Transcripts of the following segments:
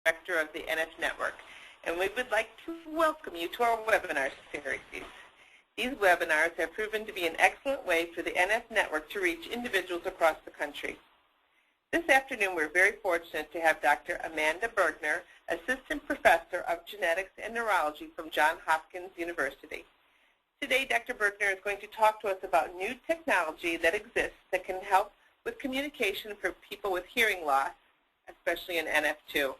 Director of the NF Network, and we would like to welcome you to our webinar series. These webinars have proven to be an excellent way for the NF Network to reach individuals across the country. This afternoon, we're very fortunate to have Dr. Amanda Bergner, Assistant Professor of Genetics and Neurology from Johns Hopkins University. Today, Dr. Bergner is going to talk to us about new technology that exists that can help with communication for people with hearing loss, especially in NF2.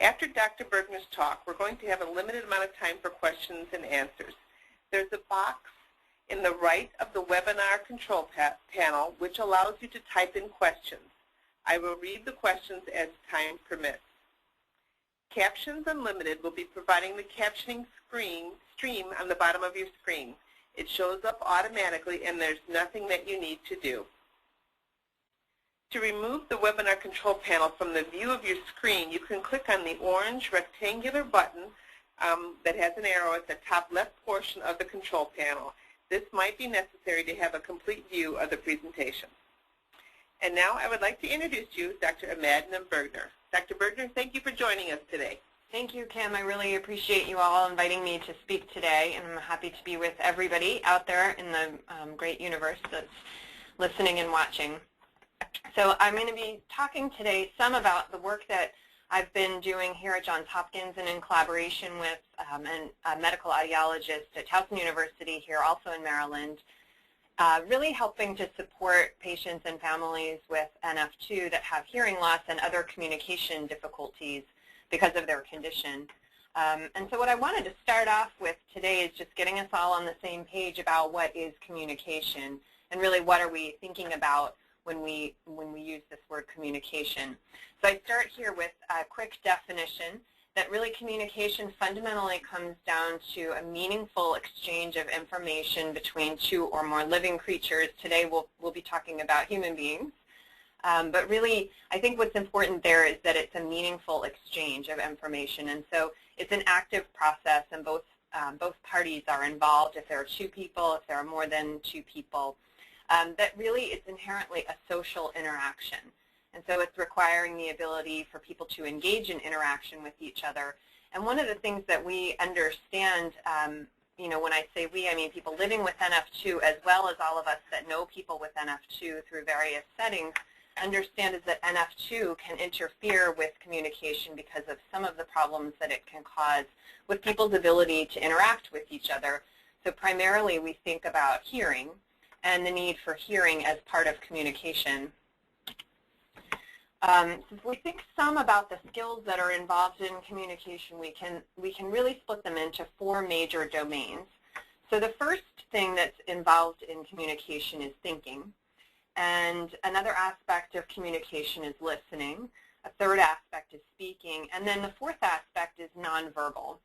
After Dr. Bergner's talk, we're going to have a limited amount of time for questions and answers. There's a box in the right of the webinar control panel which allows you to type in questions. I will read the questions as time permits. Captions Unlimited will be providing the captioning stream on the bottom of your screen. It shows up automatically and there's nothing that you need to do. To remove the webinar control panel from the view of your screen, you can click on the orange rectangular button that has an arrow at the top left portion of the control panel. This might be necessary to have a complete view of the presentation. And now I would like to introduce you Dr. Amanda Bergner. Dr. Bergner, thank you for joining us today. Thank you, Kim. I really appreciate you all inviting me to speak today, and I'm happy to be with everybody out there in the great universe that's listening and watching. So I'm going to be talking today some about the work that I've been doing here at Johns Hopkins and in collaboration with a medical audiologist at Towson University here also in Maryland, really helping to support patients and families with NF2 that have hearing loss and other communication difficulties because of their condition. And so what I wanted to start off with today is just getting us all on the same page about what is communication and really what are we thinking about when we use this word communication. So I start here with a quick definition that really communication fundamentally comes down to a meaningful exchange of information between two or more living creatures. Today we'll be talking about human beings. But really, I think what's important there is that it's a meaningful exchange of information. And so it's an active process, and both parties are involved. If there are two people, if there are more than two people, that really it's inherently a social interaction. And so it's requiring the ability for people to engage in interaction with each other. And one of the things that we understand, when I say we, I mean people living with NF2 as well as all of us that know people with NF2 through various settings, understand is that NF2 can interfere with communication because of some of the problems that it can cause with people's ability to interact with each other. So primarily we think about hearing and the need for hearing as part of communication. If we think some about the skills that are involved in communication, we can really split them into four major domains. So the first thing that's involved in communication is thinking. And another aspect of communication is listening. A third aspect is speaking. And then the fourth aspect is nonverbal.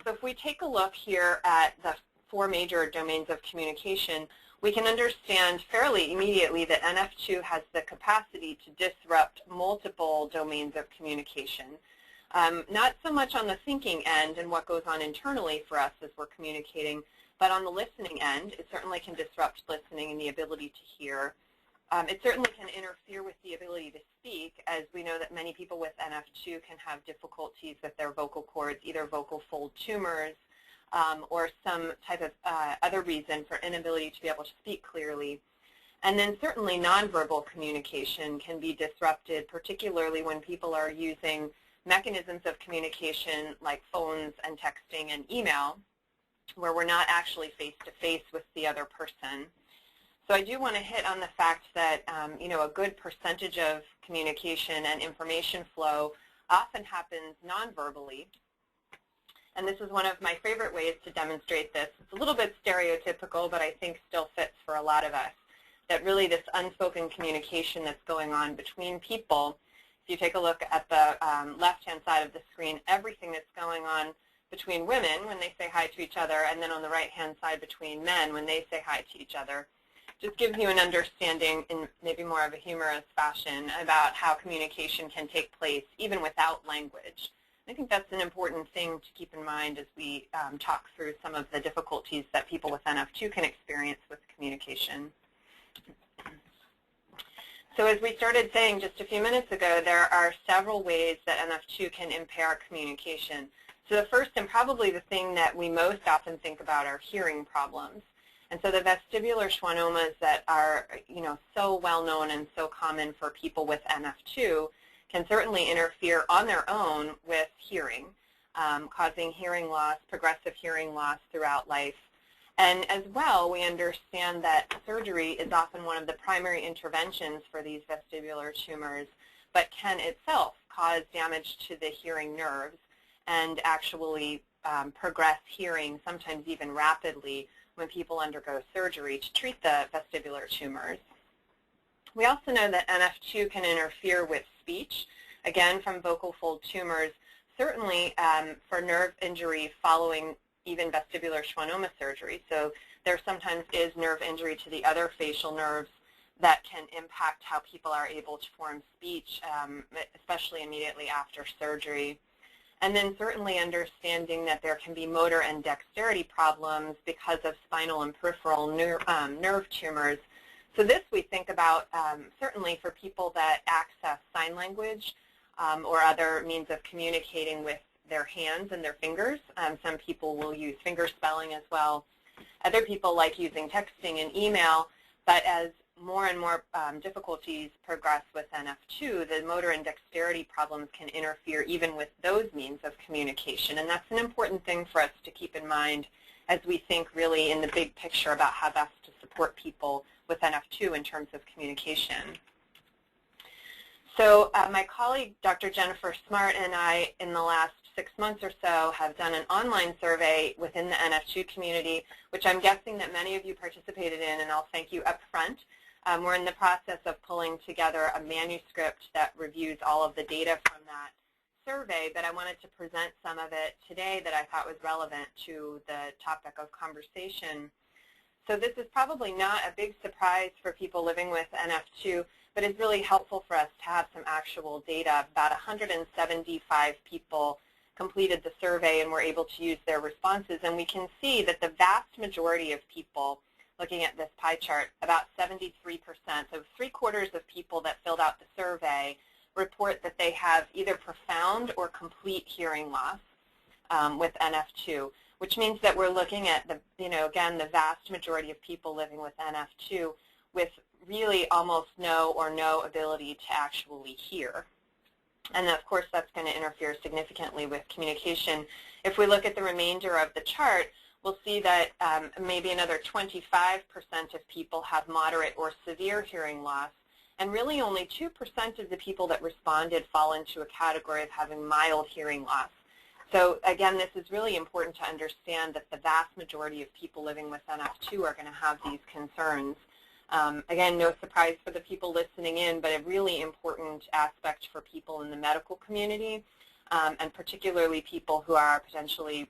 So if we take a look here at the four major domains of communication, we can understand fairly immediately that NF2 has the capacity to disrupt multiple domains of communication. Not so much on the thinking end and what goes on internally for us as we're communicating, but on the listening end, it certainly can disrupt listening and the ability to hear. It certainly can interfere with the ability to speak, as we know that many people with NF2 can have difficulties with their vocal cords, either vocal fold tumors, or some type of other reason for inability to be able to speak clearly. And then certainly nonverbal communication can be disrupted, particularly when people are using mechanisms of communication like phones and texting and email, where we're not actually face-to-face with the other person. So I do want to hit on the fact that a good percentage of communication and information flow often happens non-verbally. And this is one of my favorite ways to demonstrate this. It's a little bit stereotypical, but I think still fits for a lot of us, that really this unspoken communication that's going on between people, if you take a look at the left-hand side of the screen, everything that's going on between women when they say hi to each other, and then on the right-hand side between men when they say hi to each other, just gives you an understanding in maybe more of a humorous fashion about how communication can take place even without language. I think that's an important thing to keep in mind as we talk through some of the difficulties that people with NF2 can experience with communication. So as we started saying just a few minutes ago, there are several ways that NF2 can impair communication. So the first and probably the thing that we most often think about are hearing problems. And so the vestibular schwannomas that are, so well known and so common for people with NF2 can certainly interfere on their own with hearing, causing hearing loss, progressive hearing loss throughout life. And as well, we understand that surgery is often one of the primary interventions for these vestibular tumors, but can itself cause damage to the hearing nerves and actually progress hearing, sometimes even rapidly, when people undergo surgery to treat the vestibular tumors. We also know that NF2 can interfere with speech, again from vocal fold tumors, certainly for nerve injury following even vestibular schwannoma surgery. So there sometimes is nerve injury to the other facial nerves that can impact how people are able to form speech, especially immediately after surgery. And then certainly understanding that there can be motor and dexterity problems because of spinal and peripheral nerve tumors. So this we think about certainly for people that access sign language or other means of communicating with their hands and their fingers. Some people will use finger spelling as well. Other people like using texting and email, but as more and more difficulties progress with NF2, the motor and dexterity problems can interfere even with those means of communication. And that's an important thing for us to keep in mind as we think really in the big picture about how best to support people with NF2 in terms of communication. So my colleague, Dr. Jennifer Smart, and I, in the last 6 months or so, have done an online survey within the NF2 community, which I'm guessing that many of you participated in, and I'll thank you up front. We're in the process of pulling together a manuscript that reviews all of the data from that survey, but I wanted to present some of it today that I thought was relevant to the topic of conversation. So this is probably not a big surprise for people living with NF2, but it's really helpful for us to have some actual data. About 175 people completed the survey and were able to use their responses, and we can see that the vast majority of people, looking at this pie chart, about 73%, so 3/4 of people that filled out the survey report that they have either profound or complete hearing loss with NF2, which means that we're looking at the, again, the vast majority of people living with NF2 with really almost no or no ability to actually hear. And of course, that's going to interfere significantly with communication. If we look at the remainder of the chart, we'll see that maybe another 25% of people have moderate or severe hearing loss, and really only 2% of the people that responded fall into a category of having mild hearing loss. So again, this is really important to understand that the vast majority of people living with NF2 are going to have these concerns. Again, no surprise for the people listening in, but a really important aspect for people in the medical community, and particularly people who are potentially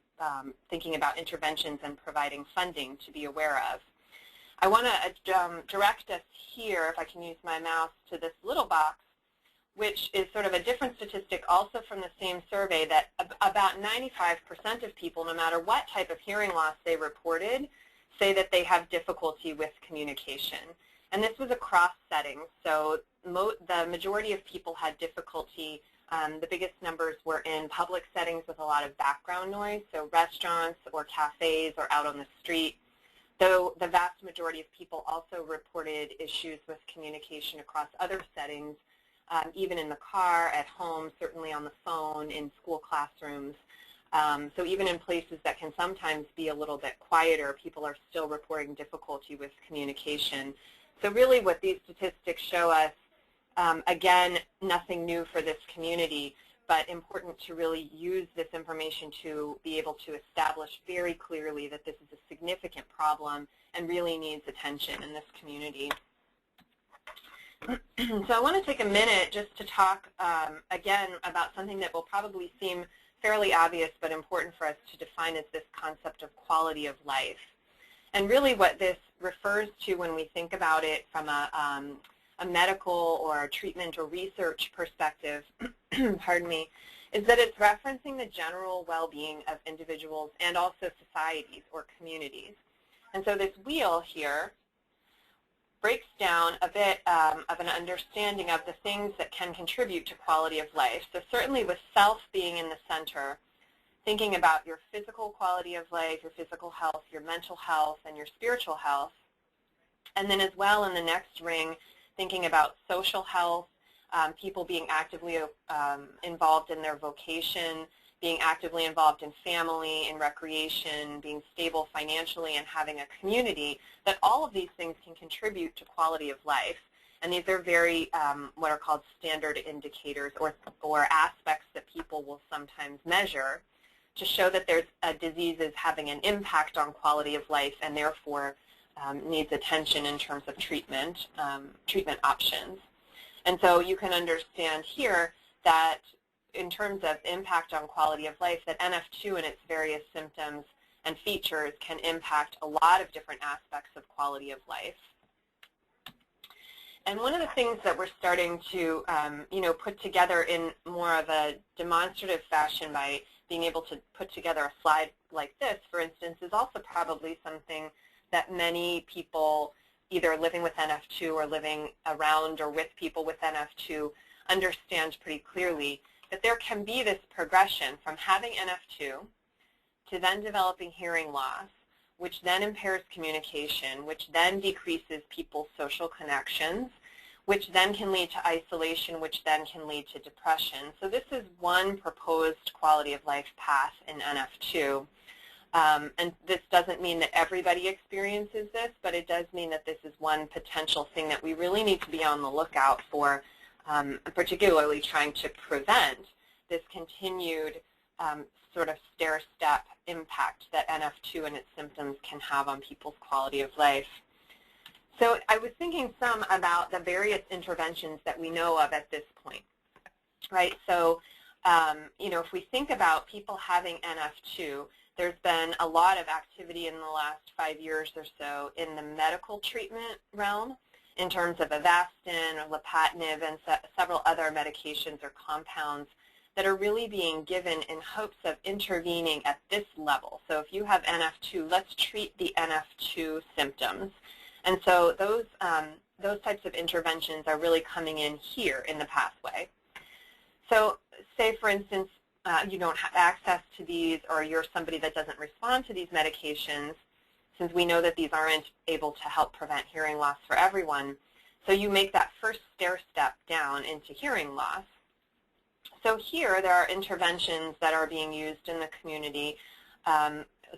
thinking about interventions and providing funding to be aware of. I want to direct us here, if I can use my mouse, to this little box, which is sort of a different statistic also from the same survey, that about 95% of people, no matter what type of hearing loss they reported, say that they have difficulty with communication. And this was across settings, so the majority of people had difficulty. The biggest numbers were in public settings with a lot of background noise, so restaurants or cafes or out on the street, though the vast majority of people also reported issues with communication across other settings, even in the car, at home, certainly on the phone, in school classrooms. So even in places that can sometimes be a little bit quieter, people are still reporting difficulty with communication. So really what these statistics show us, again, nothing new for this community, but important to really use this information to be able to establish very clearly that this is a significant problem and really needs attention in this community. So I want to take a minute just to talk again about something that will probably seem fairly obvious but important for us to define is this concept of quality of life. And really what this refers to when we think about it from a medical or a treatment or research perspective, pardon me, is that it's referencing the general well-being of individuals and also societies or communities. And so this wheel here breaks down a bit of an understanding of the things that can contribute to quality of life. So certainly with self being in the center, thinking about your physical quality of life, your physical health, your mental health, and your spiritual health. And then as well in the next ring, thinking about social health, people being actively involved in their vocation, being actively involved in family and recreation, being stable financially, and having a community, that all of these things can contribute to quality of life. And these are very what are called standard indicators or aspects that people will sometimes measure to show that there's a disease is having an impact on quality of life and therefore needs attention in terms of treatment options. And so you can understand here that in terms of impact on quality of life, that NF2 and its various symptoms and features can impact a lot of different aspects of quality of life. And one of the things that we're starting to put together in more of a demonstrative fashion by being able to put together a slide like this, for instance, is also probably something that many people either living with NF2 or living around or with people with NF2 understand pretty clearly, that there can be this progression from having NF2 to then developing hearing loss, which then impairs communication, which then decreases people's social connections, which then can lead to isolation, which then can lead to depression. So this is one proposed quality of life path in NF2. And this doesn't mean that everybody experiences this, but it does mean that this is one potential thing that we really need to be on the lookout for, particularly trying to prevent this continued sort of stair-step impact that NF2 and its symptoms can have on people's quality of life. So I was thinking some about the various interventions that we know of at this point, right? So, if we think about people having NF2, there's been a lot of activity in the last 5 years or so in the medical treatment realm in terms of Avastin or Lapatinib and several other medications or compounds that are really being given in hopes of intervening at this level. So if you have NF2, let's treat the NF2 symptoms. And so those types of interventions are really coming in here in the pathway. So say, for instance, you don't have access to these, or you're somebody that doesn't respond to these medications, since we know that these aren't able to help prevent hearing loss for everyone. So you make that first stair step down into hearing loss. So here there are interventions that are being used in the community,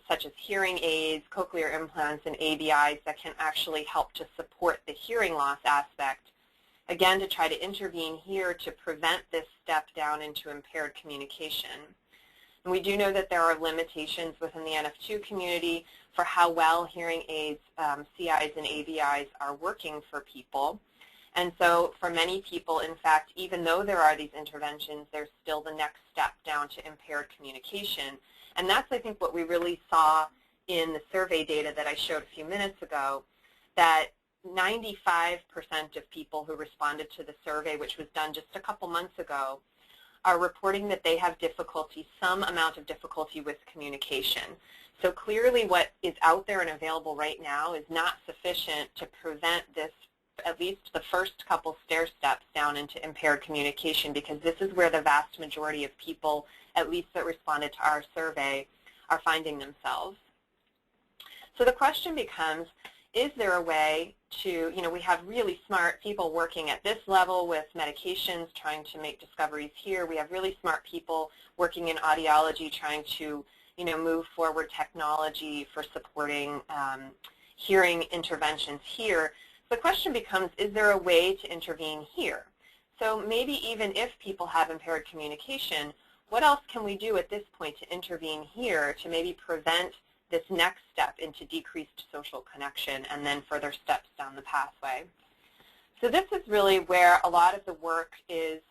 such as hearing aids, cochlear implants, and ABIs that can actually help to support the hearing loss aspect, again, to try to intervene here to prevent this step down into impaired communication. And we do know that there are limitations within the NF2 community for how well hearing aids, CIs and ABIs are working for people. And so for many people, in fact, even though there are these interventions, there's still the next step down to impaired communication. And that's, I think, what we really saw in the survey data that I showed a few minutes ago, that 95% of people who responded to the survey, which was done just a couple months ago, are reporting that they have difficulty, some amount of difficulty with communication. So clearly what is out there and available right now is not sufficient to prevent this, at least the first couple stair steps down into impaired communication, because this is where the vast majority of people, at least that responded to our survey, are finding themselves. So the question becomes, is there a way to, we have really smart people working at this level with medications, trying to make discoveries here. We have really smart people working in audiology, trying to, move forward technology for supporting hearing interventions here. So the question becomes, is there a way to intervene here? So maybe even if people have impaired communication, what else can we do at this point to intervene here to maybe prevent this next step into decreased social connection and then further steps down the pathway? So this is really where a lot of the work is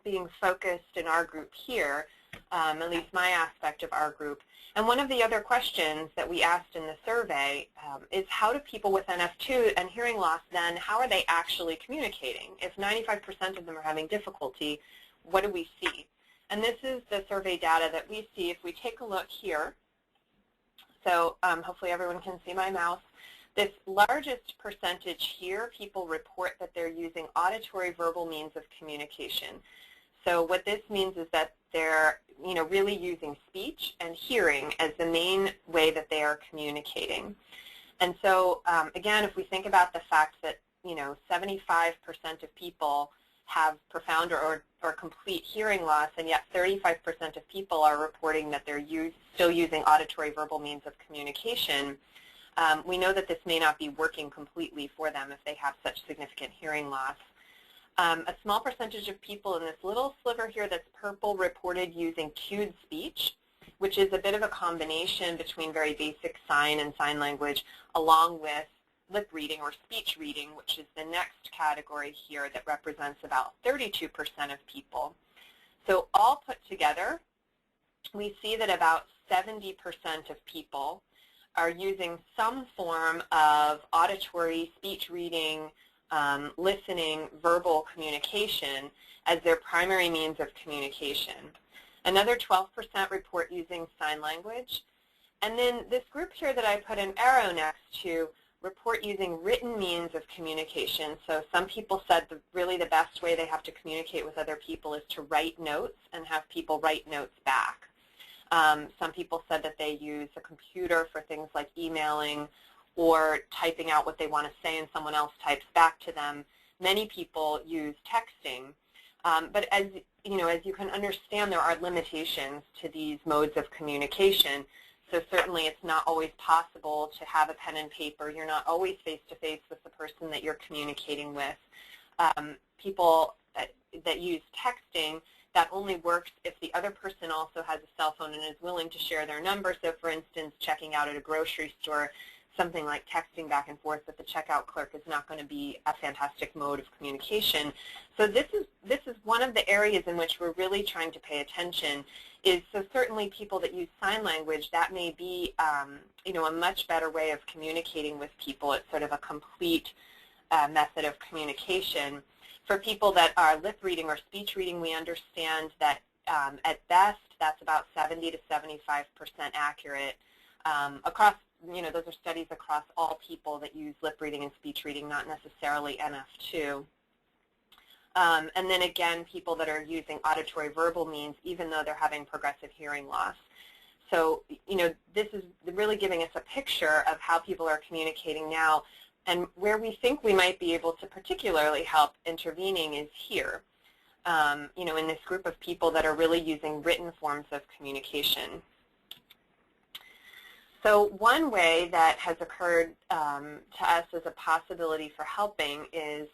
being focused in our group here, at least my aspect of our group. And one of the other questions that we asked in the survey is, how do people with NF2 and hearing loss then, how are they actually communicating? If 95% of them are having difficulty, what do we see? And this is the survey data that we see if we take a look here. So hopefully everyone can see my mouse. This largest percentage here, people report that they're using auditory verbal means of communication. So what this means is that they're really using speech and hearing as the main way that they are communicating. And so again, if we think about the fact that 75% of people have profound or complete hearing loss, and yet 35% of people are reporting that they're still using auditory verbal means of communication, we know that this may not be working completely for them if they have such significant hearing loss. A small percentage of people in this little sliver here that's purple reported using cued speech, which is a bit of a combination between very basic sign and sign language along with lip reading or speech reading, which is the next category here that represents about 32% of people. So all put together, we see that about 70% of people are using some form of auditory, speech reading, listening, verbal communication as their primary means of communication. Another 12% report using sign language. And then this group here that I put an arrow next to report using written means of communication. So some people said really the best way they have to communicate with other people is to write notes and have people write notes back. Some people said that they use a computer for things like emailing or typing out what they want to say and someone else types back to them. Many people use texting. But as you can understand, there are limitations to these modes of communication. So certainly it's not always possible to have a pen and paper. You're not always face-to-face with the person that you're communicating with. People that use texting, that only works if the other person also has a cell phone and is willing to share their number. So for instance, checking out at a grocery store, something like texting back and forth with the checkout clerk is not going to be a fantastic mode of communication. So this is one of the areas in which we're really trying to pay attention. So certainly people that use sign language, that may be a much better way of communicating with people. It's sort of a complete method of communication. For people that are lip reading or speech reading, we understand that at best that's about 70 to 75% accurate across. Those are studies across all people that use lip reading and speech reading, not necessarily NF2. And then again, people that are using auditory verbal means, even though they're having progressive hearing loss. So, this is really giving us a picture of how people are communicating now, and where we think we might be able to particularly help intervening is here, in this group of people that are really using written forms of communication. So one way that has occurred to us as a possibility for helping is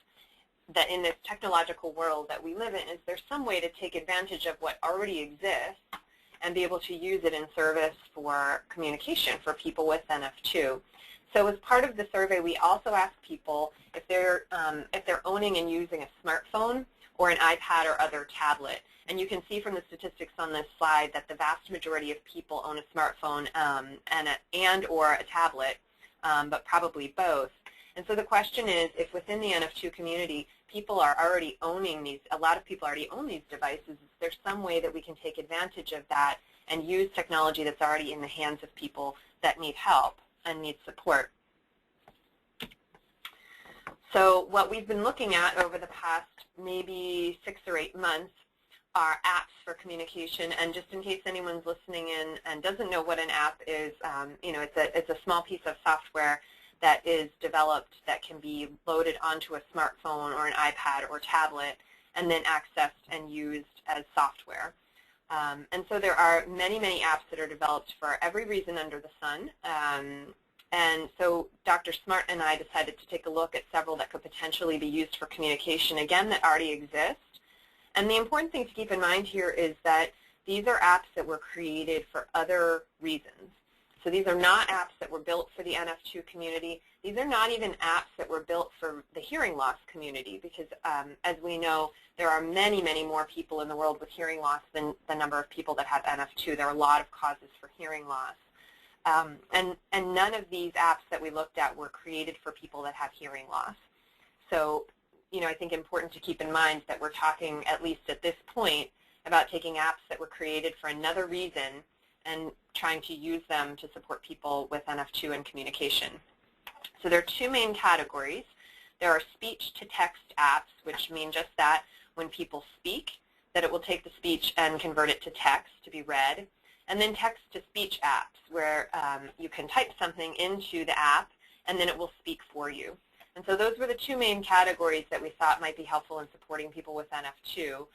that in this technological world that we live in, is there some way to take advantage of what already exists and be able to use it in service for communication for people with NF2. So as part of the survey, we also asked people if they're owning and using a smartphone or an iPad or other tablet. And you can see from the statistics on this slide that the vast majority of people own a smartphone and or a tablet, but probably both. And so the question is, if within the NF2 community, people are already owning these, a lot of people already own these devices, is there some way that we can take advantage of that and use technology that's already in the hands of people that need help and need support? So what we've been looking at over the past maybe 6 or 8 months are apps for communication. And just in case anyone's listening in and doesn't know what an app is, it's a small piece of software that is developed that can be loaded onto a smartphone or an iPad or tablet and then accessed and used as software. And so there are many, many apps that are developed for every reason under the sun. And so Dr. Smart and I decided to take a look at several that could potentially be used for communication, again, that already exist. And the important thing to keep in mind here is that these are apps that were created for other reasons. So these are not apps that were built for the NF2 community. These are not even apps that were built for the hearing loss community because, as we know, there are many, many more people in the world with hearing loss than the number of people that have NF2. There are a lot of causes for hearing loss. And none of these apps that we looked at were created for people that have hearing loss. So, I think important to keep in mind that we're talking, at least at this point, about taking apps that were created for another reason and trying to use them to support people with NF2 and communication. So there are two main categories. There are speech-to-text apps, which mean just that when people speak, that it will take the speech and convert it to text to be read. And then text-to-speech apps, where you can type something into the app, and then it will speak for you. And so those were the two main categories that we thought might be helpful in supporting people with NF2,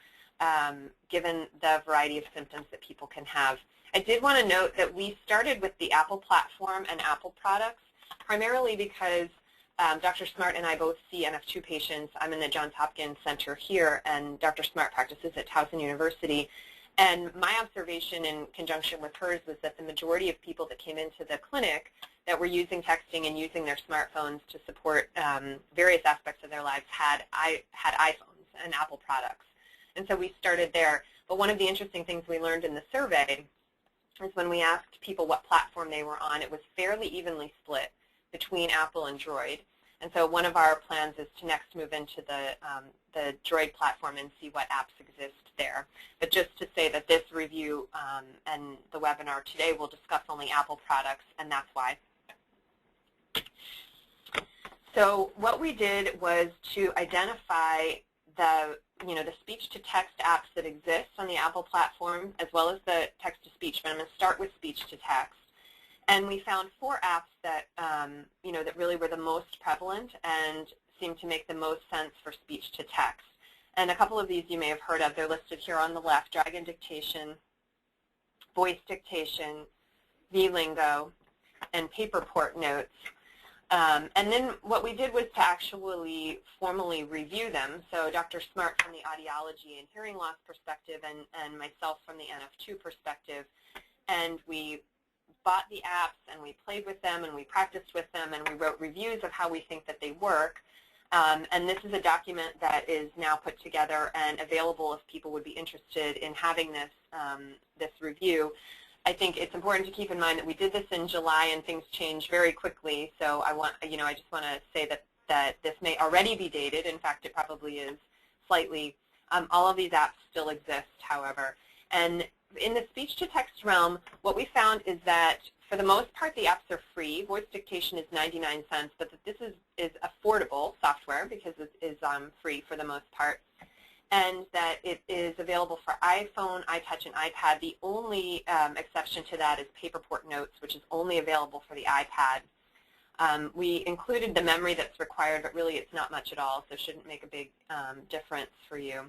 given the variety of symptoms that people can have. I did want to note that we started with the Apple platform and Apple products, primarily because Dr. Smart and I both see NF2 patients. I'm in the Johns Hopkins Center here, and Dr. Smart practices at Towson University. And my observation in conjunction with hers was that the majority of people that came into the clinic that were using texting and using their smartphones to support various aspects of their lives had iPhones and Apple products. And so we started there. But one of the interesting things we learned in the survey is when we asked people what platform they were on, it was fairly evenly split between Apple and Droid. And so one of our plans is to next move into the Droid platform and see what apps exist there. But just to say that this review and the webinar today will discuss only Apple products, and that's why. So what we did was to identify the speech-to-text apps that exist on the Apple platform, as well as the text-to-speech. But I'm going to start with speech-to-text. And we found 4 apps that, that really were the most prevalent and seemed to make the most sense for speech-to-text. And a couple of these you may have heard of. They're listed here on the left: Dragon Dictation, Voice Dictation, VLingo, and PaperPort Notes. And then what we did was to actually formally review them. So Dr. Smart from the audiology and hearing loss perspective, and myself from the NF2 perspective. And we bought the apps, and we played with them, and we practiced with them, and we wrote reviews of how we think that they work. And this is a document that is now put together and available if people would be interested in having this, this review. I think it's important to keep in mind that we did this in July, and things change very quickly. So I just want to say that this may already be dated. In fact, it probably is slightly. All of these apps still exist, however. And in the speech-to-text realm, what we found is that for the most part, the apps are free. Voice Dictation is 99 cents, but that this is affordable software because it is free for the most part, and that it is available for iPhone, iTouch, and iPad. The only exception to that is PaperPort Notes, which is only available for the iPad. We included the memory that's required, but really it's not much at all, so it shouldn't make a big difference for you.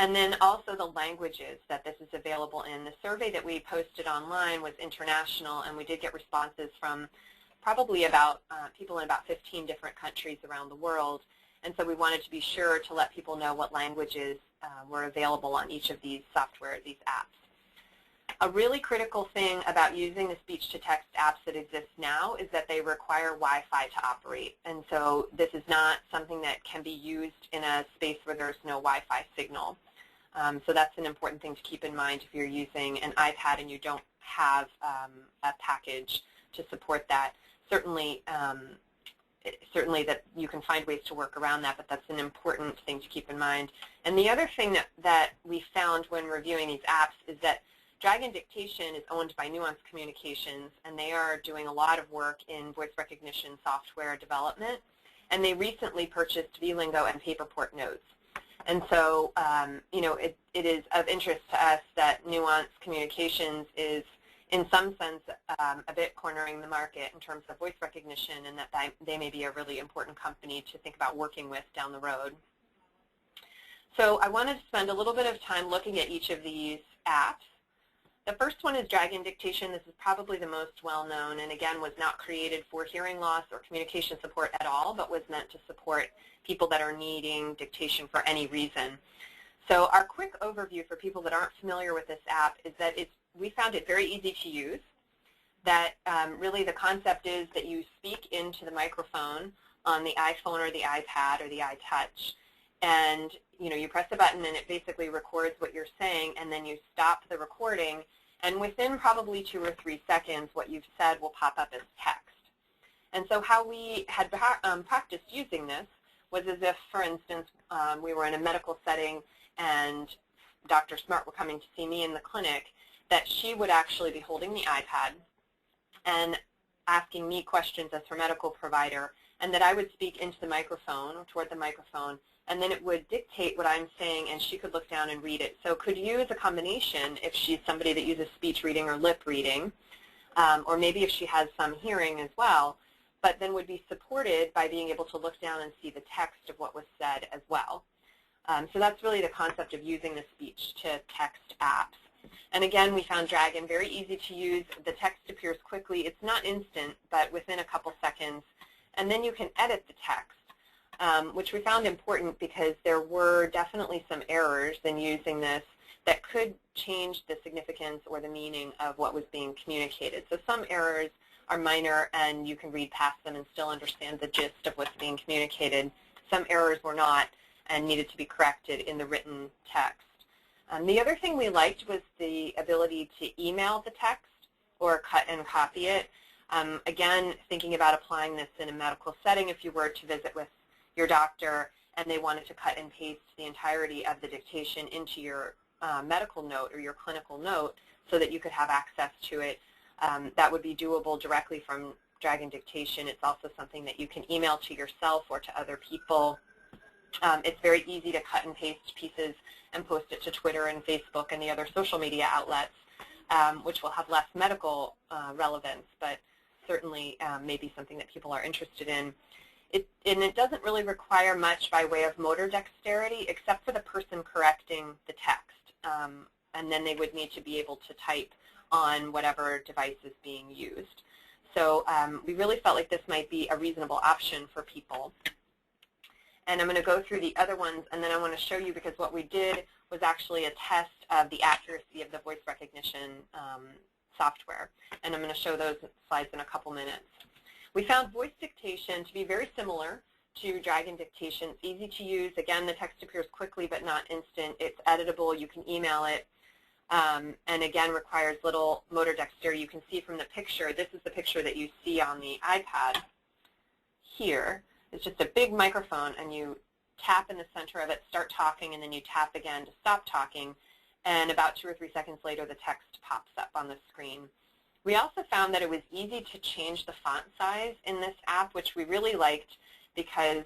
And then also the languages that this is available in. The survey that we posted online was international, and we did get responses from probably about people in about 15 different countries around the world. And so we wanted to be sure to let people know what languages were available on each of these software, these apps. A really critical thing about using the speech-to-text apps that exist now is that they require Wi-Fi to operate. And so this is not something that can be used in a space where there's no Wi-Fi signal. So that's an important thing to keep in mind if you're using an iPad and you don't have a package to support that. Certainly that you can find ways to work around that, but that's an important thing to keep in mind. And the other thing that we found when reviewing these apps is that Dragon Dictation is owned by Nuance Communications, and they are doing a lot of work in voice recognition software development. And they recently purchased VLingo and PaperPort Notes. And so, it is of interest to us that Nuance Communications is, in some sense, a bit cornering the market in terms of voice recognition, and that they may be a really important company to think about working with down the road. So I wanted to spend a little bit of time looking at each of these apps. The first one is Dragon Dictation. This is probably the most well-known, and again was not created for hearing loss or communication support at all, but was meant to support people that are needing dictation for any reason. So our quick overview for people that aren't familiar with this app is that we found it very easy to use, that really the concept is that you speak into the microphone on the iPhone or the iPad or the iTouch, and you press a button and it basically records what you're saying, and then you stop the recording, and within probably 2 or 3 seconds what you've said will pop up as text. And so how we had practiced using this was as if, for instance, we were in a medical setting and Dr. Smart were coming to see me in the clinic, that she would actually be holding the iPad, and asking me questions as her medical provider, and that I would speak into the microphone, toward the microphone, and then it would dictate what I'm saying, and she could look down and read it. So could use a combination if she's somebody that uses speech reading or lip reading, or maybe if she has some hearing as well, but then would be supported by being able to look down and see the text of what was said as well. So that's really the concept of using the speech-to-text apps. And again, we found Dragon very easy to use. The text appears quickly. It's not instant, but within a couple seconds. And then you can edit the text, which we found important because there were definitely some errors in using this that could change the significance or the meaning of what was being communicated. So some errors are minor, and you can read past them and still understand the gist of what's being communicated. Some errors were not and needed to be corrected in the written text. The other thing we liked was the ability to email the text or cut and copy it. Again, thinking about applying this in a medical setting, if you were to visit with your doctor and they wanted to cut and paste the entirety of the dictation into your medical note or your clinical note so that you could have access to it, that would be doable directly from Dragon Dictation. It's also something that you can email to yourself or to other people. It's very easy to cut and paste pieces and post it to Twitter and Facebook and the other social media outlets, which will have less medical relevance, but certainly may be something that people are interested in. And it doesn't really require much by way of motor dexterity except for the person correcting the text. And then they would need to be able to type on whatever device is being used. So we really felt like this might be a reasonable option for people. And I'm going to go through the other ones, and then I want to show you, because what we did was actually a test of the accuracy of the voice recognition software. And I'm going to show those slides in a couple minutes. We found voice dictation to be very similar to Dragon Dictation. It's easy to use. Again, the text appears quickly but not instant. It's editable. You can email it. And again, requires little motor dexterity. You can see from the picture, this is the picture that you see on the iPad here. It's just a big microphone, and you tap in the center of it, start talking, and then you tap again to stop talking, and about 2 or 3 seconds later the text pops up on the screen. We also found that it was easy to change the font size in this app, which we really liked because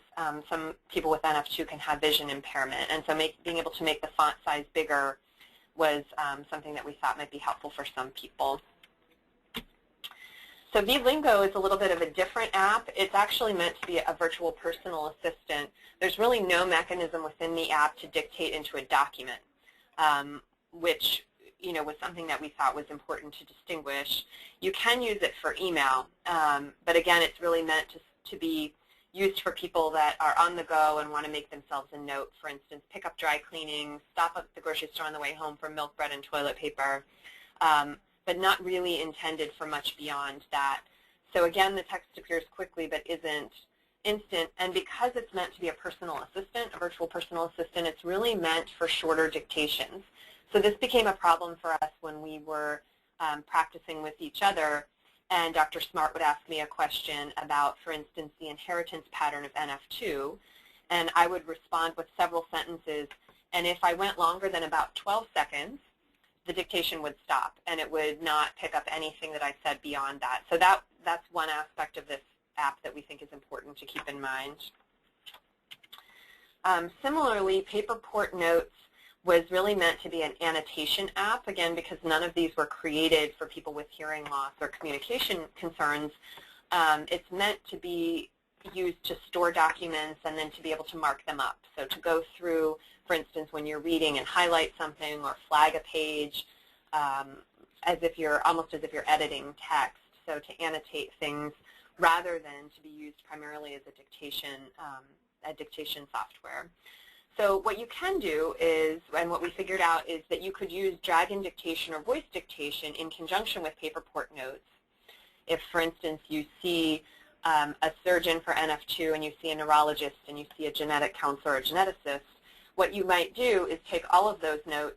some people with NF2 can have vision impairment, and so being able to make the font size bigger was something that we thought might be helpful for some people. So VLingo is a little bit of a different app. It's actually meant to be a virtual personal assistant. There's really no mechanism within the app to dictate into a document, which was something that we thought was important to distinguish. You can use it for email, but again, it's really meant to be used for people that are on the go and want to make themselves a note. For instance, pick up dry cleaning, stop at the grocery store on the way home for milk, bread, and toilet paper. But not really intended for much beyond that. So again, the text appears quickly but isn't instant, and because it's meant to be a personal assistant, a virtual personal assistant, it's really meant for shorter dictations. So this became a problem for us when we were practicing with each other, and Dr. Smart would ask me a question about, for instance, the inheritance pattern of NF2, and I would respond with several sentences, and if I went longer than about 12 seconds, the dictation would stop, and it would not pick up anything that I said beyond that. So that's one aspect of this app that we think is important to keep in mind. Similarly, PaperPort Notes was really meant to be an annotation app, again, because none of these were created for people with hearing loss or communication concerns. It's meant to be used to store documents and then to be able to mark them up. So to go through, for instance, when you're reading and highlight something or flag a page, almost as if you're editing text. So to annotate things rather than to be used primarily as a dictation software. So what you can do is, and what we figured out is that you could use Dragon Dictation or voice dictation in conjunction with PaperPort Notes. If, for instance, you see a surgeon for NF2 and you see a neurologist and you see a genetic counselor or a geneticist, what you might do is take all of those notes,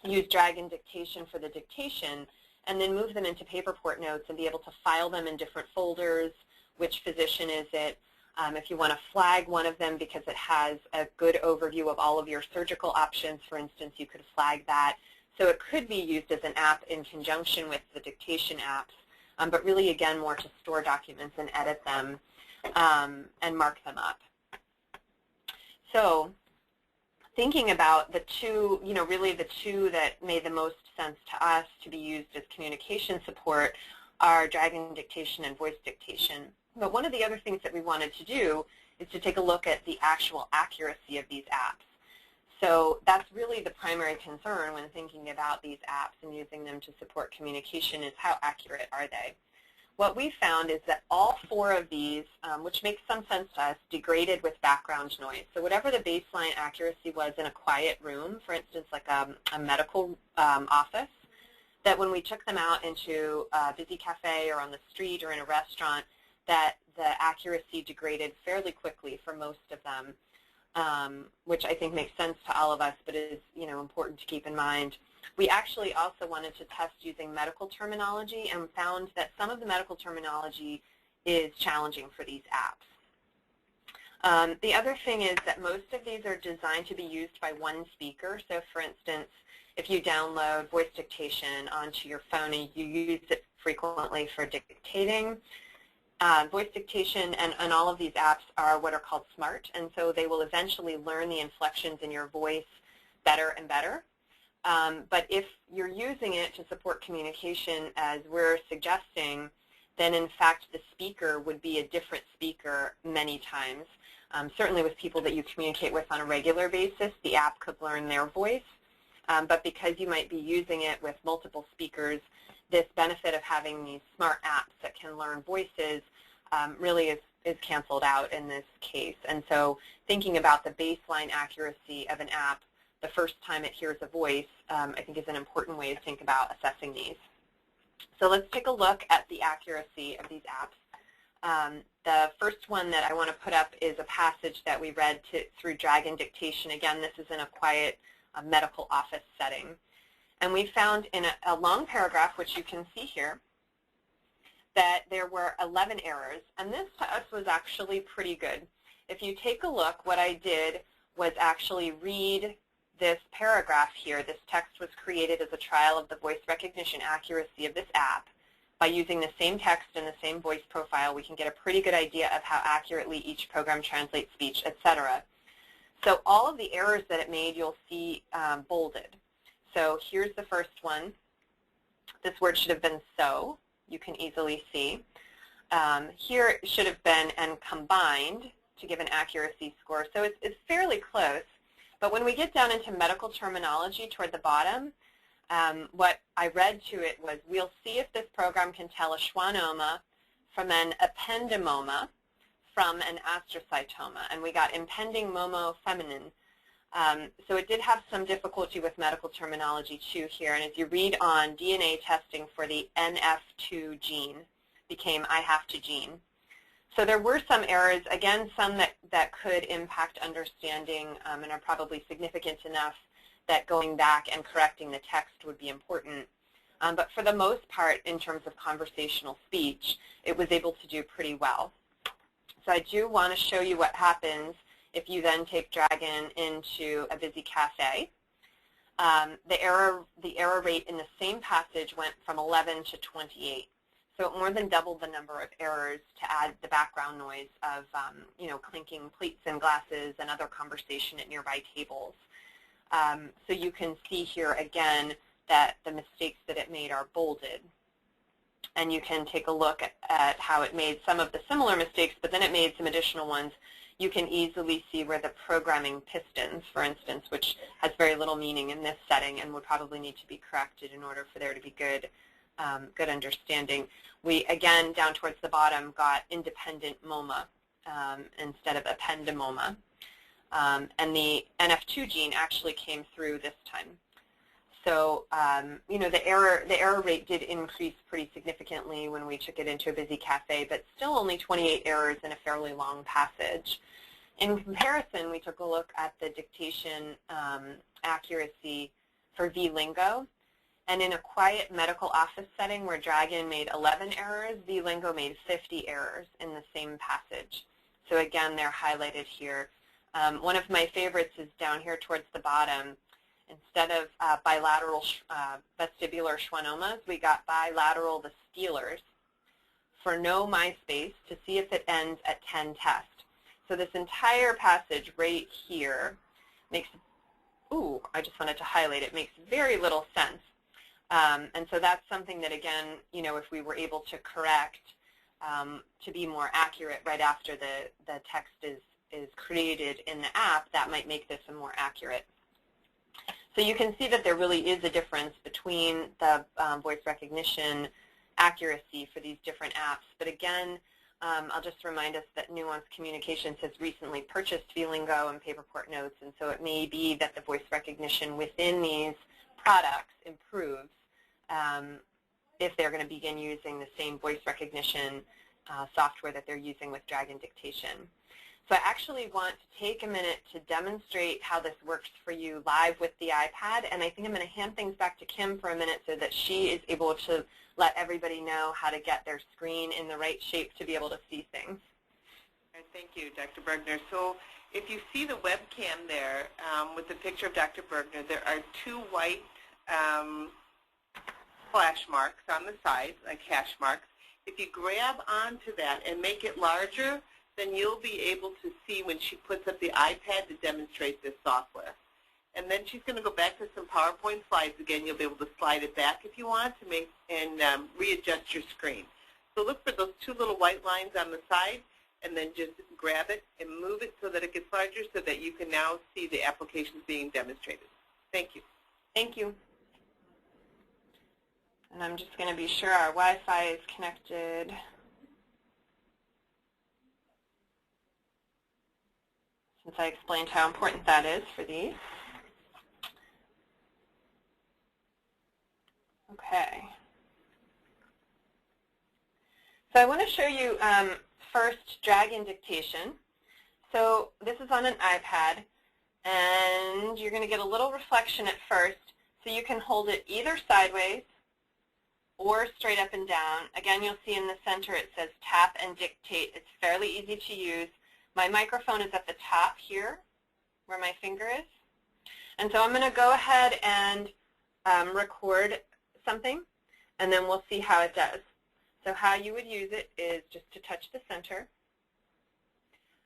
use Dragon Dictation for the dictation, and then move them into PaperPort Notes and be able to file them in different folders. Which physician is it? If you want to flag one of them because it has a good overview of all of your surgical options, for instance, you could flag that. So it could be used as an app in conjunction with the dictation apps. but really, again, more to store documents and edit them and mark them up. So thinking about the two, really the two that made the most sense to us to be used as communication support are Dragon Dictation and voice dictation. But one of the other things that we wanted to do is to take a look at the actual accuracy of these apps. So that's really the primary concern when thinking about these apps and using them to support communication is how accurate are they. What we found is that all four of these, which makes some sense to us, degraded with background noise. So whatever the baseline accuracy was in a quiet room, for instance, like a medical office, that when we took them out into a busy cafe or on the street or in a restaurant, that the accuracy degraded fairly quickly for most of them, which I think makes sense to all of us, but is important to keep in mind. We actually also wanted to test using medical terminology and found that some of the medical terminology is challenging for these apps. The other thing is that most of these are designed to be used by one speaker. So for instance, if you download voice dictation onto your phone and you use it frequently for dictating, voice dictation and all of these apps are what are called smart, and so they will eventually learn the inflections in your voice better and better. But if you're using it to support communication as we're suggesting, then in fact the speaker would be a different speaker many times. Certainly with people that you communicate with on a regular basis, the app could learn their voice. But because you might be using it with multiple speakers, this benefit of having these smart apps that can learn voices really is canceled out in this case. And so thinking about the baseline accuracy of an app the first time it hears a voice, I think is an important way to think about assessing these. So let's take a look at the accuracy of these apps. The first one that I want to put up is a passage that we read through Dragon Dictation. Again, this is in a quiet medical office setting. And we found in a long paragraph, which you can see here, that there were 11 errors. And this to us was actually pretty good. If you take a look, what I did was actually read this paragraph here. This text was created as a trial of the voice recognition accuracy of this app. By using the same text and the same voice profile, we can get a pretty good idea of how accurately each program translates speech, etc. So all of the errors that it made, you'll see bolded. So here's the first one. This word should have been so. You can easily see. Here it should have been and combined to give an accuracy score. So it's fairly close. But when we get down into medical terminology toward the bottom, what I read to it was, we'll see if this program can tell a schwannoma from an ependymoma from an astrocytoma. And we got impending momo feminine. So it did have some difficulty with medical terminology too here. And as you read on, DNA testing for the NF2 gene became I have to gene. So there were some errors, again, some that could impact understanding and are probably significant enough that going back and correcting the text would be important. But for the most part, in terms of conversational speech, it was able to do pretty well. So I do want to show you what happens if you then take Dragon into a busy cafe. The error rate in the same passage went from 11 to 28. So it more than doubled the number of errors to add the background noise of clinking plates and glasses and other conversation at nearby tables. So you can see here again that the mistakes that it made are bolded. And you can take a look at how it made some of the similar mistakes, but then it made some additional ones. You can easily see where the programming pistons, for instance, which has very little meaning in this setting and would probably need to be corrected in order for there to be good understanding. We, again, down towards the bottom, got independent MoMA instead of ependymoma. And the NF2 gene actually came through this time. So, the error rate did increase pretty significantly when we took it into a busy cafe, but still only 28 errors in a fairly long passage. In comparison, we took a look at the dictation accuracy for VLingo. And in a quiet medical office setting where Dragon made 11 errors, VLingo made 50 errors in the same passage. So again, they're highlighted here. One of my favorites is down here towards the bottom. Instead of bilateral vestibular schwannomas, we got bilateral the Steelers. for no MySpace to see if it ends at 10 test. So this entire passage right here makes, ooh, I just wanted to highlight it, makes very little sense. And so that's something that, again, you know, if we were able to correct to be more accurate right after the text is created in the app, that might make this a more accurate. So you can see that there really is a difference between the voice recognition accuracy for these different apps. But again, I'll just remind us that Nuance Communications has recently purchased VLingo and PaperPort Notes, and so it may be that the voice recognition within these products improves if they're going to begin using the same voice recognition software that they're using with Dragon Dictation. So I actually want to take a minute to demonstrate how this works for you live with the iPad, and I think I'm going to hand things back to Kim for a minute so that she is able to let everybody know how to get their screen in the right shape to be able to see things. All right, thank you, Dr. Bergner. So if you see the webcam there with the picture of Dr. Bergner, there are two white flash marks on the side, like hash marks. If you grab onto that and make it larger, then you'll be able to see when she puts up the iPad to demonstrate this software. And then she's going to go back to some PowerPoint slides again. You'll be able to slide it back if you want to make and readjust your screen. So look for those two little white lines on the side, and then just grab it and move it so that it gets larger so that you can now see the applications being demonstrated. Thank you. Thank you. And I'm just going to be sure our Wi-Fi is connected. Since I explained how important that is for these. Okay. So I want to show you first Dragon Dictation. So this is on an iPad, and you're going to get a little reflection at first. So you can hold it either sideways or straight up and down. Again, you'll see in the center it says tap and dictate. It's fairly easy to use. My microphone is at the top here where my finger is. And so I'm going to go ahead and record something, and then we'll see how it does. So how you would use it is just to touch the center.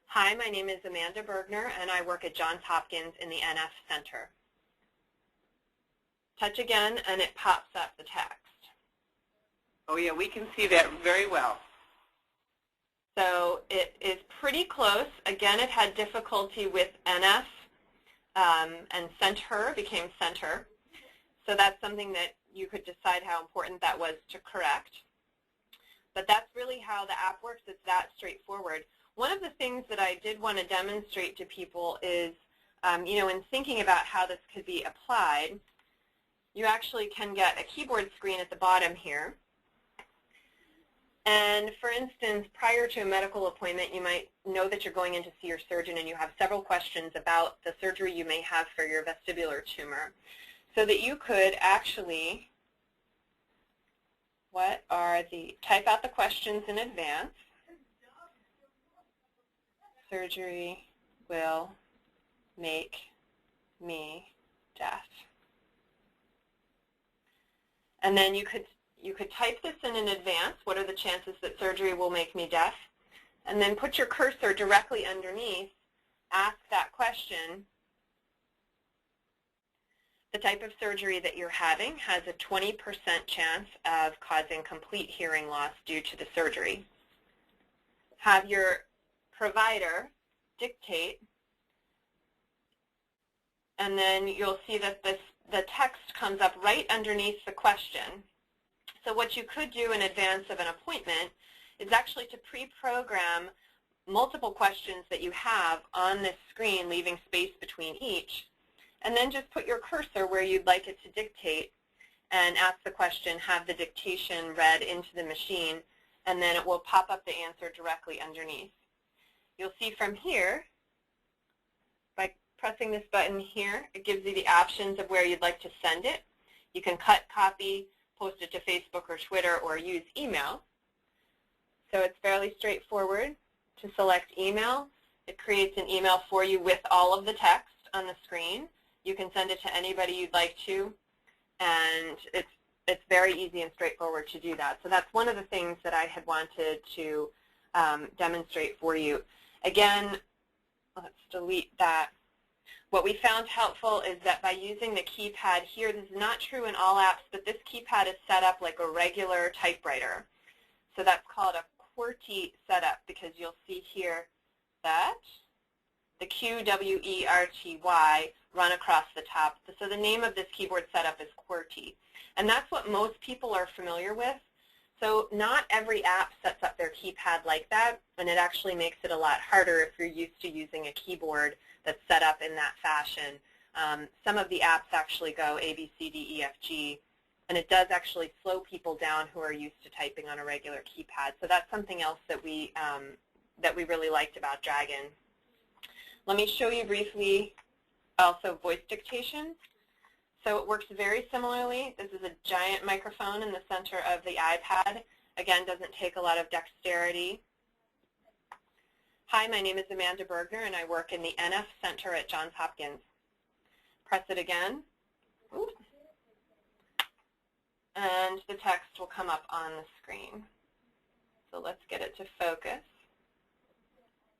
Hi, my name is Amanda Bergner, and I work at Johns Hopkins in the NF Center. Touch again, and it pops up the text. Oh, yeah, we can see that very well. So it is pretty close. Again, it had difficulty with NF, and center became center. So that's something that you could decide how important that was to correct. But that's really how the app works. It's that straightforward. One of the things that I did want to demonstrate to people is, you know, in thinking about how this could be applied, you actually can get a keyboard screen at the bottom here. And for instance, prior to a medical appointment, you might know that you're going in to see your surgeon and you have several questions about the surgery you may have for your vestibular tumor. So that you could actually, type out the questions in advance. Surgery will make me deaf. And then you could type this in advance. What are the chances that surgery will make me deaf? And then put your cursor directly underneath. Ask that question. The type of surgery that you're having has a 20% chance of causing complete hearing loss due to the surgery. Have your provider dictate, and then you'll see that the text comes up right underneath the question. So what you could do in advance of an appointment is actually to pre-program multiple questions that you have on this screen, leaving space between each, and then just put your cursor where you'd like it to dictate and ask the question, have the dictation read into the machine, and then it will pop up the answer directly underneath. You'll see from here, by pressing this button here, it gives you the options of where you'd like to send it. You can cut, copy, post it to Facebook or Twitter, or use email. So it's fairly straightforward to select email. It creates an email for you with all of the text on the screen. You can send it to anybody you'd like to, and it's it's very easy and straightforward to do that. So that's one of the things that I had wanted to demonstrate for you. Again, let's delete that. What we found helpful is that by using the keypad here, this is not true in all apps, but this keypad is set up like a regular typewriter. So that's called a QWERTY setup, because you'll see here that the Q, W, E, R, T, Y run across the top. So the name of this keyboard setup is QWERTY. And that's what most people are familiar with. So not every app sets up their keypad like that, and it actually makes it a lot harder if you're used to using a keyboard that's set up in that fashion. Some of the apps actually go A, B, C, D, E, F, G, and it does actually slow people down who are used to typing on a regular keypad. So that's something else that we really liked about Dragon. Let me show you briefly also voice dictation. So it works very similarly. This is a giant microphone in the center of the iPad. Again, doesn't take a lot of dexterity. Hi, my name is Amanda Bergner, and I work in the NF Center at Johns Hopkins. Press it again. Oops. And the text will come up on the screen. So let's get it to focus.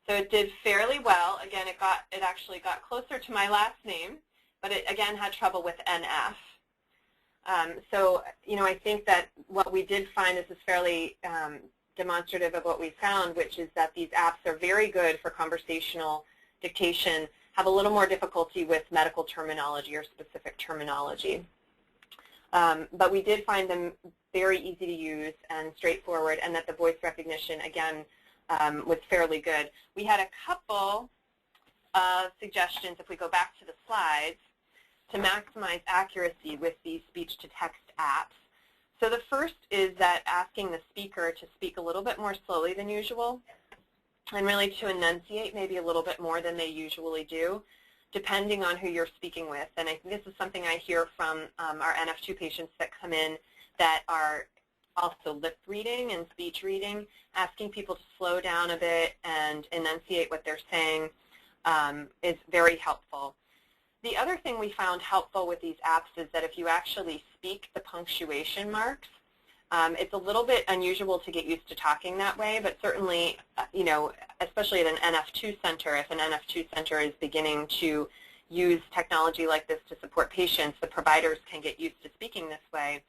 So it did fairly well. Again, it actually got closer to my last name, but it again had trouble with NF. So I think that what we did find is fairly demonstrative of what we found, which is that these apps are very good for conversational dictation, have a little more difficulty with medical terminology or specific terminology. But we did find them very easy to use and straightforward, and that the voice recognition, again, was fairly good. We had a couple of suggestions, if we go back to the slides, to maximize accuracy with these speech-to-text apps. So the first is that asking the speaker to speak a little bit more slowly than usual, and really to enunciate maybe a little bit more than they usually do, depending on who you're speaking with. And I think this is something I hear from our NF2 patients that come in that are also lip reading and speech reading, asking people to slow down a bit and enunciate what they're saying is very helpful. The other thing we found helpful with these apps is that if you actually speak the punctuation marks, it's a little bit unusual to get used to talking that way, but certainly, especially at an NF2 center, if an NF2 center is beginning to use technology like this to support patients, the providers can get used to speaking this way.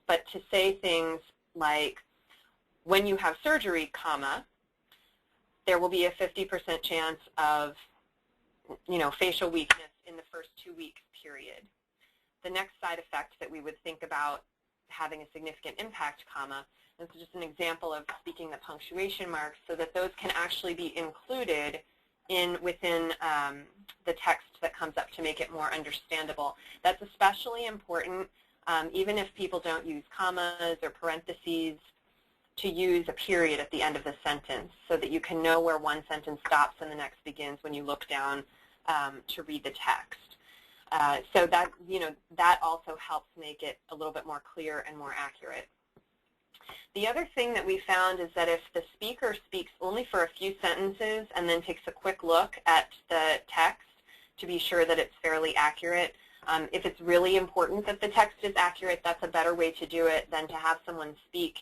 But to say things like, when you have surgery, comma, there will be a 50% chance of, facial weakness in the first 2 weeks period. The next side effect that we would think about having a significant impact, comma, this is just an example of speaking the punctuation marks so that those can actually be included within the text that comes up to make it more understandable. That's especially important even if people don't use commas or parentheses, to use a period at the end of the sentence so that you can know where one sentence stops and the next begins when you look down to read the text. So that, that also helps make it a little bit more clear and more accurate. The other thing that we found is that if the speaker speaks only for a few sentences and then takes a quick look at the text to be sure that it's fairly accurate, if it's really important that the text is accurate, that's a better way to do it than to have someone speak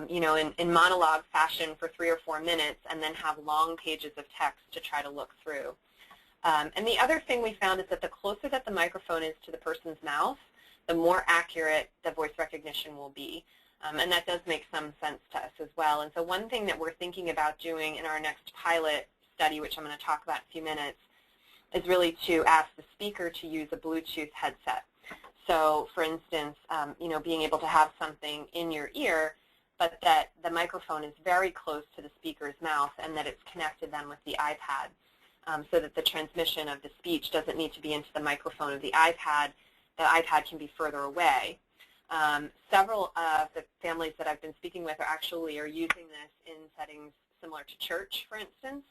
in monologue fashion for 3 or 4 minutes and then have long pages of text to try to look through. And the other thing we found is that the closer that the microphone is to the person's mouth, the more accurate the voice recognition will be. And that does make some sense to us as well. And so one thing that we're thinking about doing in our next pilot study, which I'm going to talk about in a few minutes, is really to ask the speaker to use a Bluetooth headset. So, for instance, being able to have something in your ear, but that the microphone is very close to the speaker's mouth and that it's connected then with the iPad, so that the transmission of the speech doesn't need to be into the microphone of the iPad. The iPad can be further away. Several of the families that I've been speaking with are using this in settings similar to church, for instance,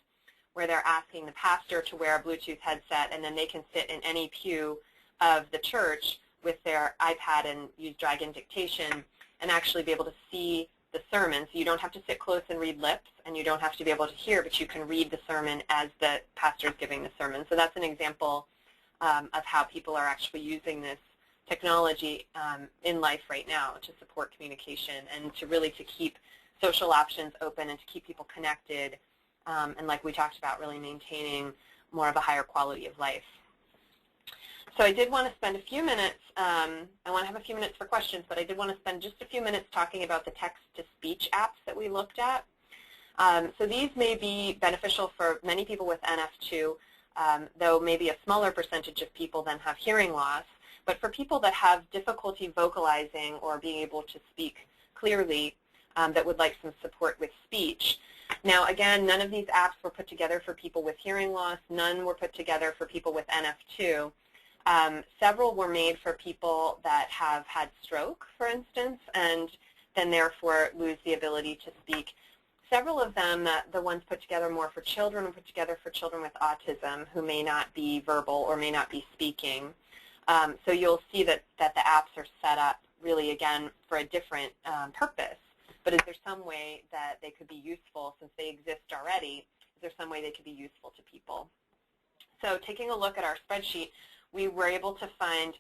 where they're asking the pastor to wear a Bluetooth headset, and then they can sit in any pew of the church with their iPad and use Dragon Dictation and actually be able to see the sermon. So you don't have to sit close and read lips, and you don't have to be able to hear, but you can read the sermon as the pastor is giving the sermon. So that's an example of how people are actually using this technology in life right now to support communication and to keep social options open and to keep people connected, and like we talked about, really maintaining more of a higher quality of life. So I did want to spend a few minutes, I want to have a few minutes for questions, but I did want to spend just a few minutes talking about the text-to-speech apps that we looked at. So these may be beneficial for many people with NF2, though maybe a smaller percentage of people then have hearing loss. But for people that have difficulty vocalizing or being able to speak clearly, that would like some support with speech. Now, again, none of these apps were put together for people with hearing loss. None were put together for people with NF2. Several were made for people that have had stroke, for instance, and then therefore lose the ability to speak. Several of them, the ones put together more for children, were put together for children with autism who may not be verbal or may not be speaking. So you'll see that the apps are set up really, again, for a different purpose. But is there some way that they could be useful since they exist already? Is there some way they could be useful to people? So taking a look at our spreadsheet, we were able to find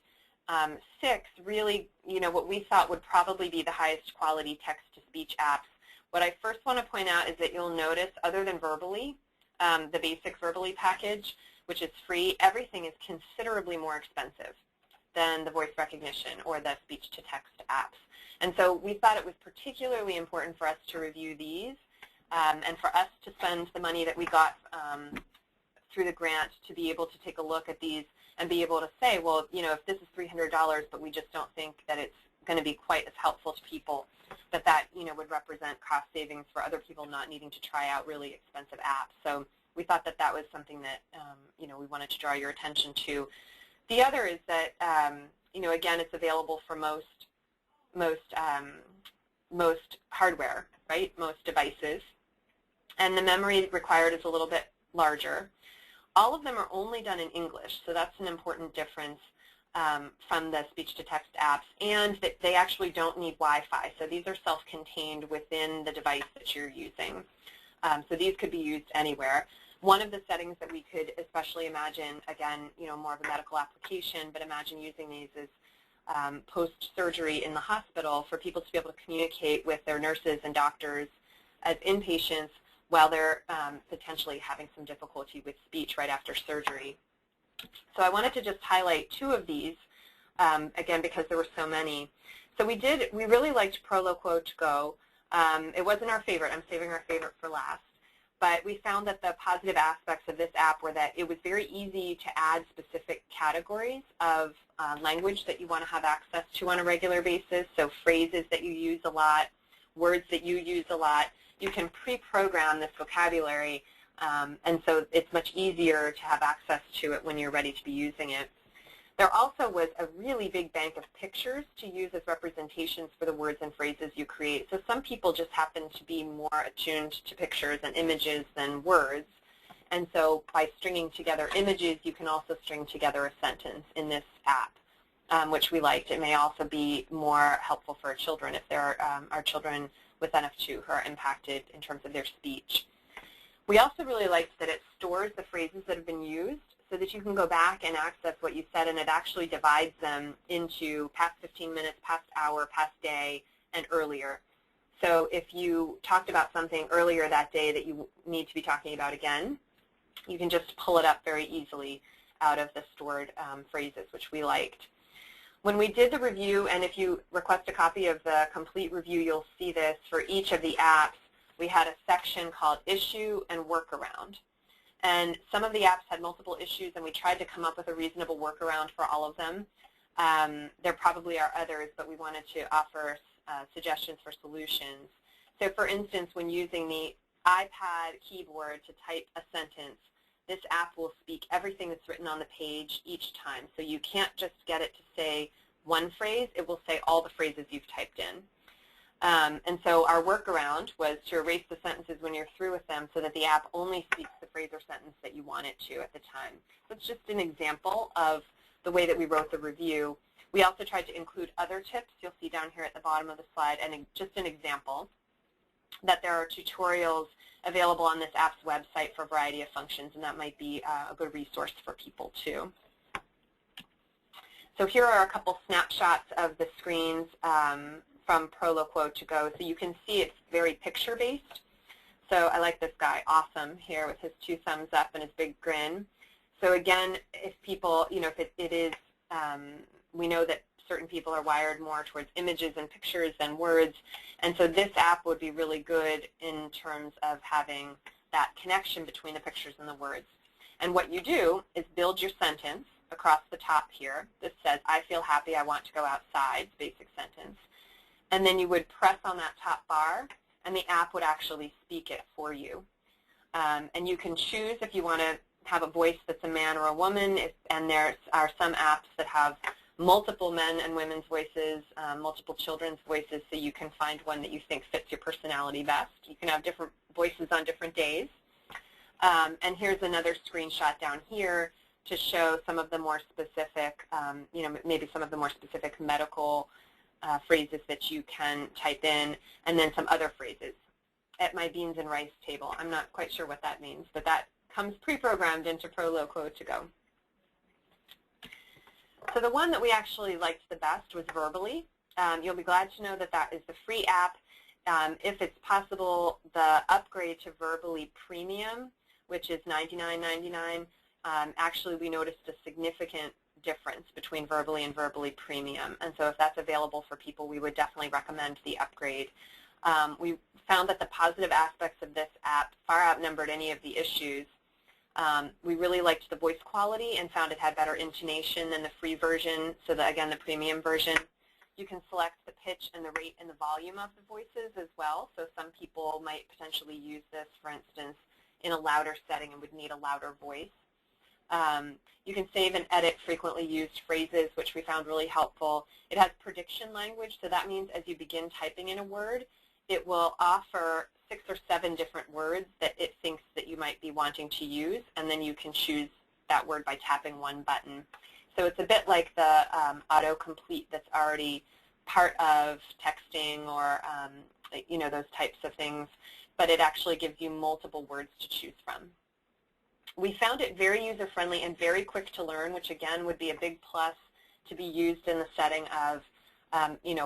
6 really, what we thought would probably be the highest quality text-to-speech apps. What I first want to point out is that you'll notice, other than Verbally, the basic Verbally package, which is free, everything is considerably more expensive than the voice recognition or the speech-to-text apps. And so we thought it was particularly important for us to review these and for us to spend the money that we got through the grant to be able to take a look at these and be able to say, well, if this is $300, but we just don't think that it's going to be quite as helpful to people, that would represent cost savings for other people not needing to try out really expensive apps. So we thought that that was something that we wanted to draw your attention to. The other is that again, it's available for most hardware, right? Most devices, and the memory required is a little bit larger. All of them are only done in English, so that's an important difference from the speech-to-text apps, and that they actually don't need Wi-Fi. So these are self-contained within the device that you're using. So these could be used anywhere. One of the settings that we could especially imagine, again, more of a medical application, but imagine using these is post-surgery in the hospital for people to be able to communicate with their nurses and doctors as inpatients while they're potentially having some difficulty with speech right after surgery. So I wanted to just highlight 2 of these, again, because there were so many. So we really liked Proloquo to Go. It wasn't our favorite. I'm saving our favorite for last. But we found that the positive aspects of this app were that it was very easy to add specific categories of language that you want to have access to on a regular basis, so phrases that you use a lot, words that you use a lot. You can pre-program this vocabulary, and so it's much easier to have access to it when you're ready to be using it. There also was a really big bank of pictures to use as representations for the words and phrases you create. So some people just happen to be more attuned to pictures and images than words. And so by stringing together images, you can also string together a sentence in this app, which we liked. It may also be more helpful for children if there are children with NF2 who are impacted in terms of their speech. We also really liked that it stores the phrases that have been used so that you can go back and access what you said, and it actually divides them into past 15 minutes, past hour, past day, and earlier. So if you talked about something earlier that day that you need to be talking about again, you can just pull it up very easily out of the stored phrases, which we liked. When we did the review, and if you request a copy of the complete review, you'll see this for each of the apps, we had a section called Issue and Workaround. And some of the apps had multiple issues, and we tried to come up with a reasonable workaround for all of them. There probably are others, but we wanted to offer suggestions for solutions. So for instance, when using the iPad keyboard to type a sentence, this app will speak everything that's written on the page each time. So you can't just get it to say one phrase, it will say all the phrases you've typed in. And so our workaround was to erase the sentences when you're through with them so that the app only speaks the phrase or sentence that you want it to at the time. So it's just an example of the way that we wrote the review. We also tried to include other tips. You'll see down here at the bottom of the slide, and just an example, that there are tutorials available on this app's website for a variety of functions, and that might be a good resource for people too. So here are a couple snapshots of the screens from Proloquo to go. So you can see it's very picture-based. So I like this guy, awesome, here with his 2 thumbs up and his big grin. So again, if people, if it is, we know that certain people are wired more towards images and pictures than words. And so this app would be really good in terms of having that connection between the pictures and the words. And what you do is build your sentence across the top here. This says, I feel happy, I want to go outside, basic sentence. And then you would press on that top bar, and the app would actually speak it for you. And you can choose if you want to have a voice that's a man or a woman, and there are some apps that have multiple men and women's voices, multiple children's voices, so you can find one that you think fits your personality best. You can have different voices on different days. And here's another screenshot down here to show some of the more specific, maybe some of the more specific medical phrases that you can type in, and then some other phrases. At my beans and rice table. I'm not quite sure what that means, but that comes pre-programmed into Proloquo to go. So the one that we actually liked the best was Verbally. You'll be glad to know that that is the free app. If it's possible, the upgrade to Verbally Premium, which is $99.99, actually we noticed a significant difference between Verbally and Verbally Premium. And so if that's available for people, we would definitely recommend the upgrade. We found that the positive aspects of this app far outnumbered any of the issues. We really liked the voice quality and found it had better intonation than the free version, so that, again, the premium version. You can select the pitch and the rate and the volume of the voices as well, so some people might potentially use this, for instance, in a louder setting and would need a louder voice. You can save and edit frequently used phrases, which we found really helpful. It has prediction language, so that means as you begin typing in a word, it will offer 6 or 7 different words that it thinks that you might be wanting to use, and then you can choose that word by tapping one button. So it's a bit like the autocomplete that's already part of texting or those types of things, but it actually gives you multiple words to choose from. We found it very user-friendly and very quick to learn, which again would be a big plus to be used in the setting of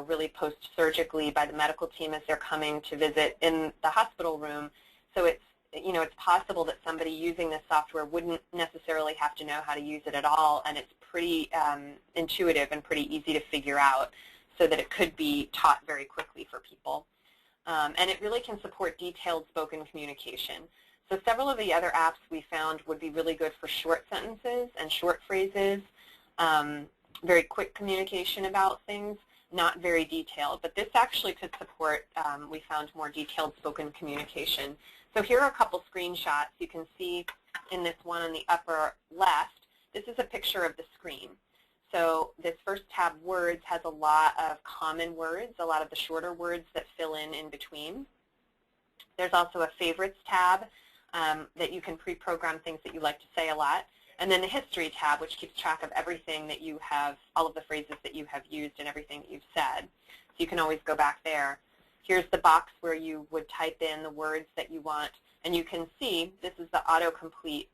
really post-surgically by the medical team as they're coming to visit in the hospital room. So it's possible that somebody using this software wouldn't necessarily have to know how to use it at all, and it's pretty intuitive and pretty easy to figure out, so that it could be taught very quickly for people. And it really can support detailed spoken communication. So several of the other apps we found would be really good for short sentences and short phrases, very quick communication about things, not very detailed. But this actually could support, we found, more detailed spoken communication. So here are a couple screenshots. You can see in this one on the upper left, this is a picture of the screen. So this first tab, Words, has a lot of common words, a lot of the shorter words that fill in between. There's also a Favorites tab that you can pre-program things that you like to say a lot. And then the History tab, which keeps track of everything that you have, all of the phrases that you have used and everything that you've said. So you can always go back there. Here's the box where you would type in the words that you want. And you can see this is the autocomplete.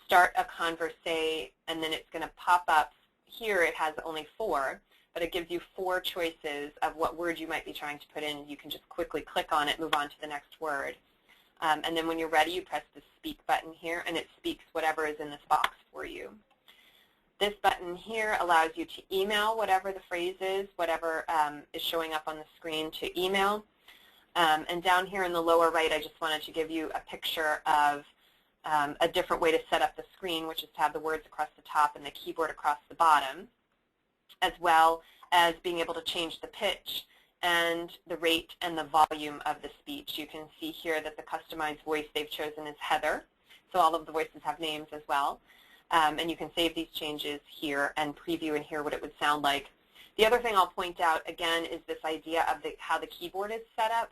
Start a converse, and then it's going to pop up. Here it has only 4, but it gives you 4 choices of what word you might be trying to put in. You can just quickly click on it, move on to the next word. And then when you're ready, you press the Speak button here, and it speaks whatever is in this box for you. This button here allows you to email whatever the phrase is, whatever is showing up on the screen to email. And down here in the lower right, I just wanted to give you a picture of a different way to set up the screen, which is to have the words across the top and the keyboard across the bottom, as well as being able to change the pitch and the rate and the volume of the speech. You can see here that the customized voice they've chosen is Heather, so all of the voices have names as well. And you can save these changes here and preview and hear what it would sound like. The other thing I'll point out, again, is this idea of how the keyboard is set up.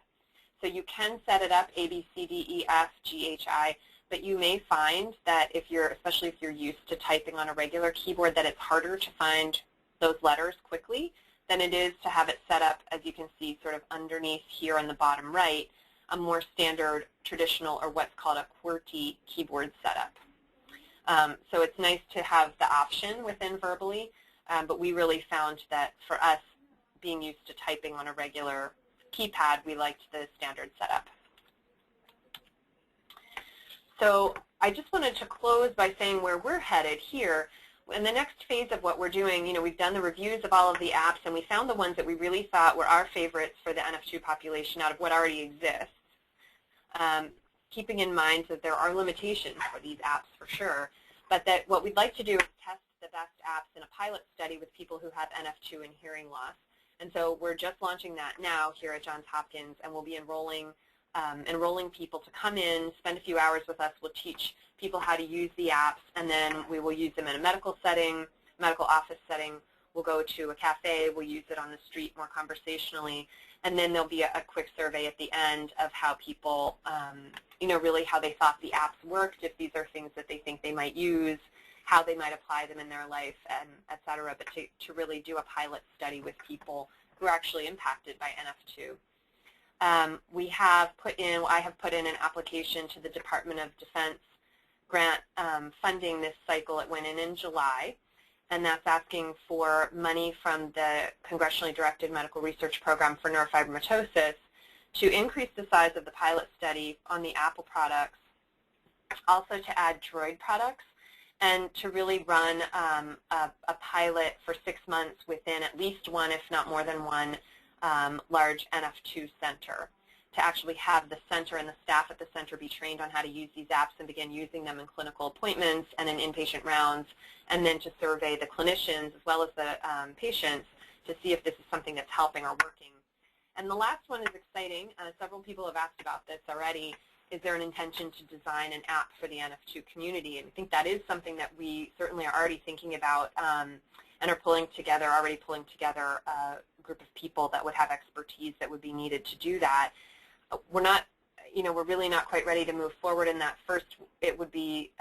So you can set it up A, B, C, D, E, F, G, H, I, but you may find that especially if you're used to typing on a regular keyboard, that it's harder to find those letters quickly than it is to have it set up, as you can see, sort of underneath here on the bottom right, a more standard, traditional, or what's called a QWERTY keyboard setup. So it's nice to have the option within Verbally but we really found that for us, being used to typing on a regular keypad, we liked the standard setup. So I just wanted to close by saying where we're headed here. In the next phase of what we're doing, we've done the reviews of all of the apps, and we found the ones that we really thought were our favorites for the NF2 population out of what already exists. Keeping in mind that there are limitations for these apps for sure, but that what we'd like to do is test the best apps in a pilot study with people who have NF2 and hearing loss. And so we're just launching that now here at Johns Hopkins, and we'll be enrolling people to come in, spend a few hours with us. We'll teach people how to use the apps, and then we will use them in a medical setting, medical office setting. We'll go to a cafe. We'll use it on the street more conversationally. And then there'll be a quick survey at the end of how people, really how they thought the apps worked, if these are things that they think they might use, how they might apply them in their life, and et cetera, but to really do a pilot study with people who are actually impacted by NF2. I have put in an application to the Department of Defense grant funding this cycle. It went in July, and that's asking for money from the Congressionally Directed Medical Research Program for Neurofibromatosis to increase the size of the pilot study on the Apple products, also to add Droid products, and to really run a pilot for 6 months within at least one, if not more than one, large NF2 center, to actually have the center and the staff at the center be trained on how to use these apps and begin using them in clinical appointments and in inpatient rounds, and then to survey the clinicians as well as the patients to see if this is something that's helping or working. And the last one is exciting. Several people have asked about this already. Is there an intention to design an app for the NF2 community? And I think that is something that we certainly are already thinking about and are already pulling together a group of people that would have expertise that would be needed to do that. We're really not quite ready to move forward in that. First, it would be,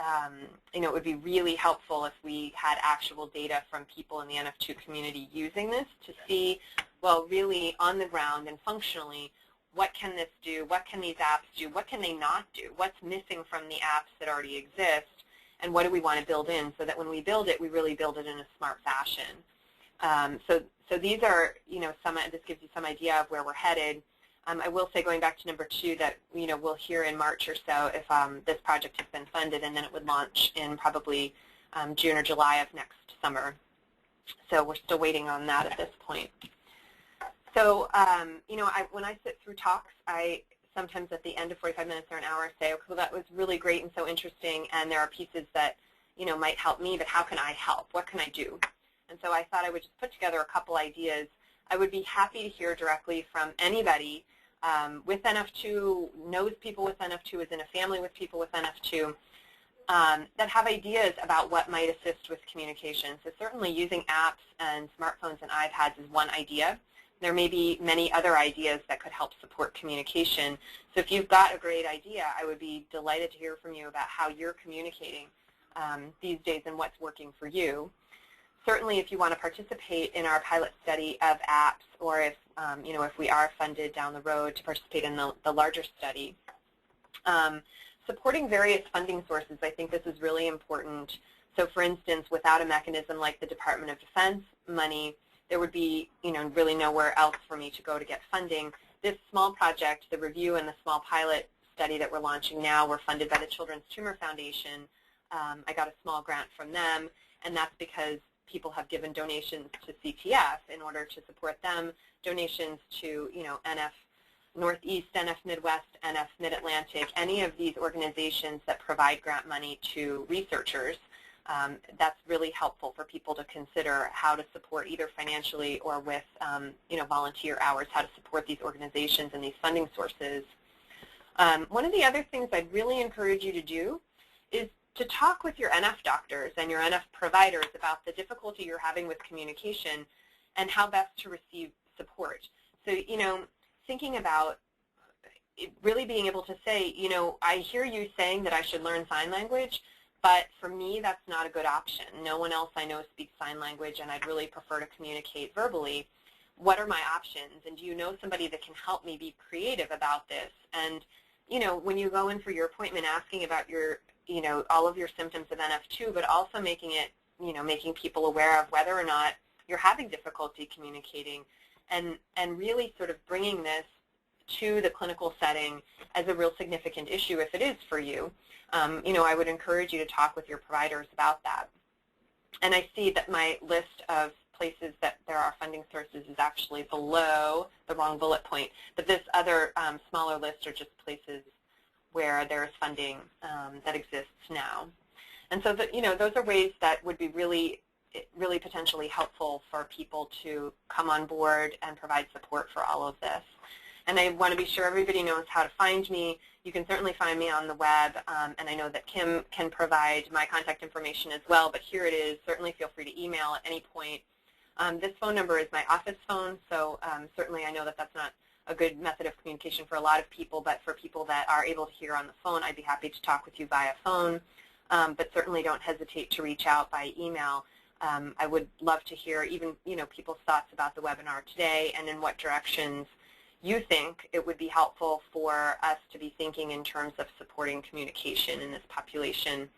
it would be really helpful if we had actual data from people in the NF2 community using this to see, well, really on the ground and functionally, what can this do? What can these apps do? What can they not do? What's missing from the apps that already exist? And what do we want to build in so that when we build it, we really build it in a smart fashion? So these are, this gives you some idea of where we're headed. I will say, going back to number 2, that we'll hear in March or so if this project has been funded, and then it would launch in probably June or July of next summer. So we're still waiting on that at this point. So, when I sit through talks, I sometimes at the end of 45 minutes or an hour say, okay, well, that was really great and so interesting, and there are pieces that, might help me, but how can I help? What can I do? And so I thought I would just put together a couple ideas. I would be happy to hear directly from anybody with NF2, knows people with NF2, is in a family with people with NF2, that have ideas about what might assist with communication. So certainly using apps and smartphones and iPads is one idea. There may be many other ideas that could help support communication. So if you've got a great idea, I would be delighted to hear from you about how you're communicating these days and what's working for you. Certainly, if you want to participate in our pilot study of apps, or if if we are funded down the road to participate in the larger study, supporting various funding sources, I think this is really important. So, for instance, without a mechanism like the Department of Defense money, there would be really nowhere else for me to go to get funding. This small project, the review and the small pilot study that we're launching now, were funded by the Children's Tumor Foundation. I got a small grant from them, and that's because people have given donations to CTF in order to support them, donations to NF Northeast, NF Midwest, NF Mid-Atlantic, any of these organizations that provide grant money to researchers. That's really helpful for people to consider how to support either financially or with volunteer hours, how to support these organizations and these funding sources. One of the other things I'd really encourage you to do is to talk with your NF doctors and your NF providers about the difficulty you're having with communication and how best to receive support. So, thinking about really being able to say, I hear you saying that I should learn sign language, but for me, that's not a good option. No one else I know speaks sign language, and I'd really prefer to communicate verbally. What are my options? And do you know somebody that can help me be creative about this? And, when you go in for your appointment, asking about your all of your symptoms of NF2, but also making it making people aware of whether or not you're having difficulty communicating, and really sort of bringing this to the clinical setting as a real significant issue if it is for you. I would encourage you to talk with your providers about that. And I see that my list of places that there are funding sources is actually below the wrong bullet point, but this other smaller list are just places where there is funding that exists now. And so those are ways that would be really potentially helpful for people to come on board and provide support for all of this. And I want to be sure everybody knows how to find me. You can certainly find me on the web, and I know that Kim can provide my contact information as well, but here it is. Certainly feel free to email at any point. This phone number is my office phone, so certainly I know that that's not a good method of communication for a lot of people, but for people that are able to hear on the phone, I'd be happy to talk with you via phone, but certainly don't hesitate to reach out by email. I would love to hear even people's thoughts about the webinar today and in what directions you think it would be helpful for us to be thinking in terms of supporting communication in this population.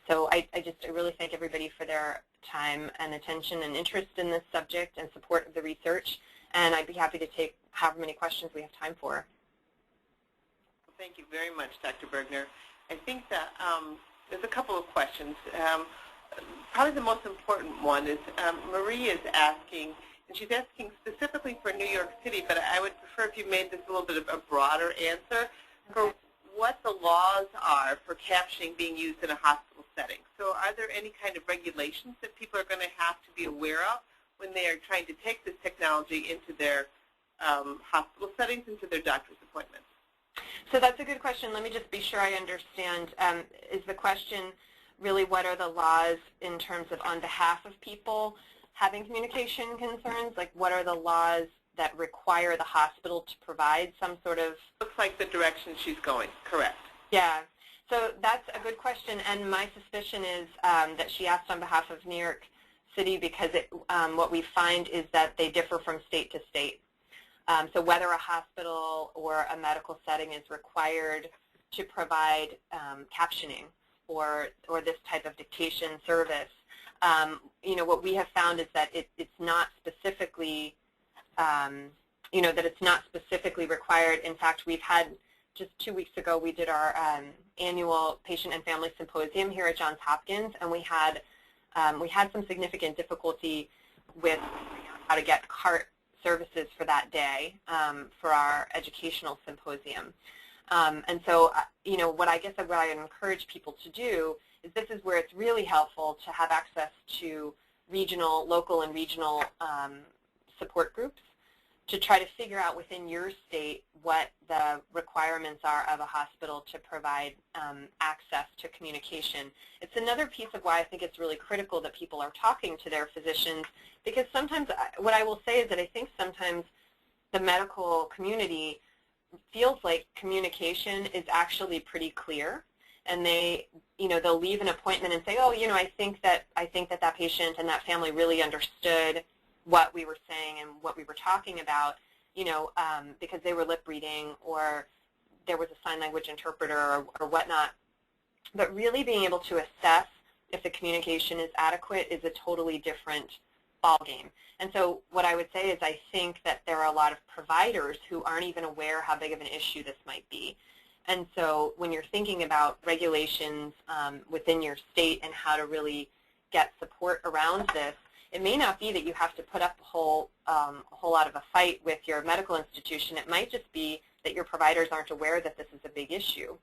So I really thank everybody for their time and attention and interest in this subject and support of the research, and I'd be happy to take however many questions we have time for. Well, thank you very much, Dr. Bergner. I think that there's a couple of questions. Probably the most important one is Marie is asking, and she's asking specifically for New York City, but I would prefer if you made this a little bit of a broader answer for what the laws are for captioning being used in a hospital setting. So are there any kind of regulations that people are going to have to be aware of when they are trying to take this technology into their hospital settings, into their doctor's appointments? So that's a good question. Let me just be sure I understand. Is the question really what are the laws in terms of on behalf of people having communication concerns? Like what are the laws that require the hospital to provide some sort of... Looks like the direction she's going, correct. Yeah. So that's a good question, and my suspicion is that she asked on behalf of New York City because what we find is that they differ from state to state. So whether a hospital or a medical setting is required to provide captioning or this type of dictation service, what we have found is that it's not specifically, that it's not specifically required. In fact, we've had just 2 weeks ago we did our annual patient and family symposium here at Johns Hopkins, and we had some significant difficulty with how to get CART services for that day for our educational symposium. And so, what I encourage people to do is this is where it's really helpful to have access to local and regional support groups to try to figure out within your state what the requirements are of a hospital to provide access to communication. It's another piece of why I think it's really critical that people are talking to their physicians, because sometimes what I will say is that I think sometimes the medical community feels like communication is actually pretty clear, and they'll leave an appointment and say, oh, I think that that patient and that family really understood what we were saying and what we were talking about, because they were lip reading or there was a sign language interpreter or whatnot. But really being able to assess if the communication is adequate is a totally different ballgame. And so what I would say is I think that there are a lot of providers who aren't even aware how big of an issue this might be. And so when you're thinking about regulations within your state and how to really get support around this, it may not be that you have to put up a whole lot of a fight with your medical institution. It might just be that your providers aren't aware that this is a big issue.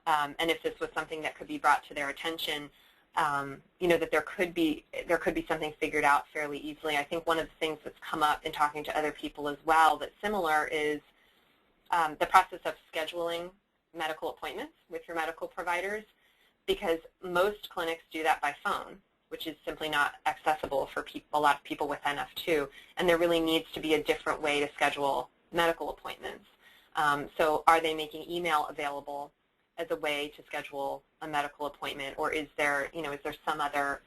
And if this was something that could be brought to their attention, that there could be something figured out fairly easily. I think one of the things that's come up in talking to other people as well that's similar is the process of scheduling medical appointments with your medical providers, because most clinics do that by phone, which is simply not accessible for a lot of people with NF2, and there really needs to be a different way to schedule medical appointments. So are they making email available as a way to schedule a medical appointment, or is there some other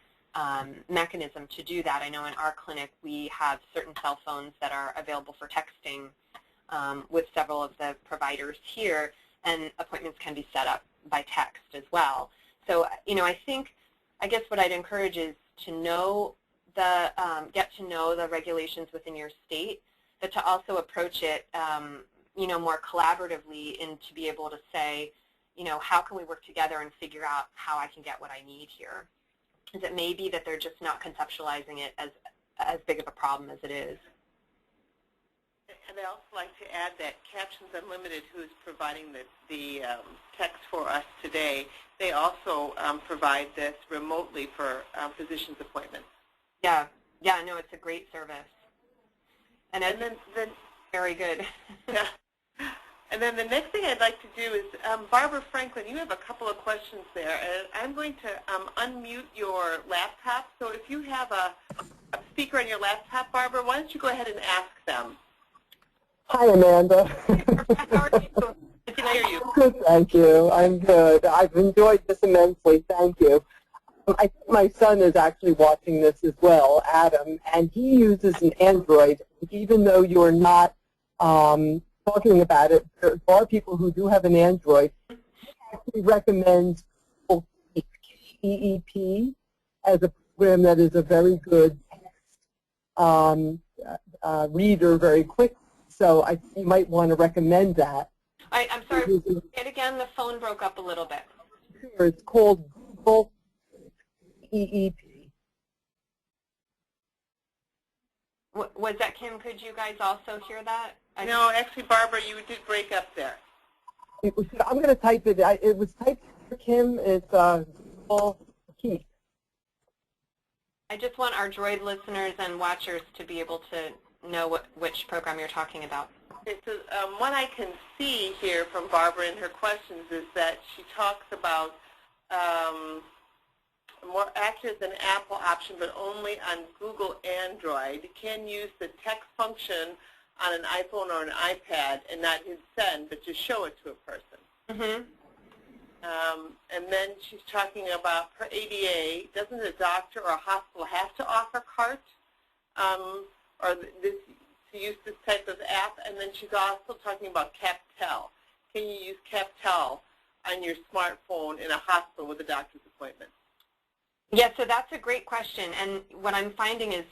mechanism to do that? I know in our clinic we have certain cell phones that are available for texting with several of the providers here, and appointments can be set up by text as well. So, I think I guess what I'd encourage is to know get to know the regulations within your state, but to also approach it, more collaboratively, and to be able to say, how can we work together and figure out how I can get what I need here? Because it may be that they're just not conceptualizing it as big of a problem as it is. And I'd also like to add that Captions Unlimited, who is providing the text for us today, they also provide this remotely for physicians' appointments. Yeah, no, it's a great service. And then very good. Yeah. And then the next thing I'd like to do is, Barbara Franklin, you have a couple of questions there, and I'm going to unmute your laptop. So if you have a speaker on your laptop, Barbara, why don't you go ahead and ask them? Hi, Amanda. How are you? I can hear you. Good, thank you. I'm good. I've enjoyed this immensely. Thank you. I think my son is actually watching this as well, Adam, and he uses an Android. Even though you're not talking about it, there are people who do have an Android. He actually recommends KEEP as a program that is a very good text reader very quick. So I think you might want to recommend that. I'm sorry, say it again, the phone broke up a little bit. Sure, it's called Google EEP. Was that Kim? Could you guys also hear that? No, actually, Barbara, you did break up there. I'm going to type it. It was typed for Kim. It's Google Keep. I just want our Droid listeners and watchers to be able to know which program you're talking about. Okay, so what I can see here from Barbara in her questions is that she talks about more accurate than Apple option, but only on Google Android. Can use the text function on an iPhone or an iPad and not hit send, but just show it to a person. Mm-hmm. And then she's talking about per ADA, doesn't a doctor or a hospital have to offer CART or this, to use this type of app? And then she's also talking about CapTel. Can you use CapTel on your smartphone in a hospital with a doctor's appointment? Yeah, so that's a great question, and what I'm finding is,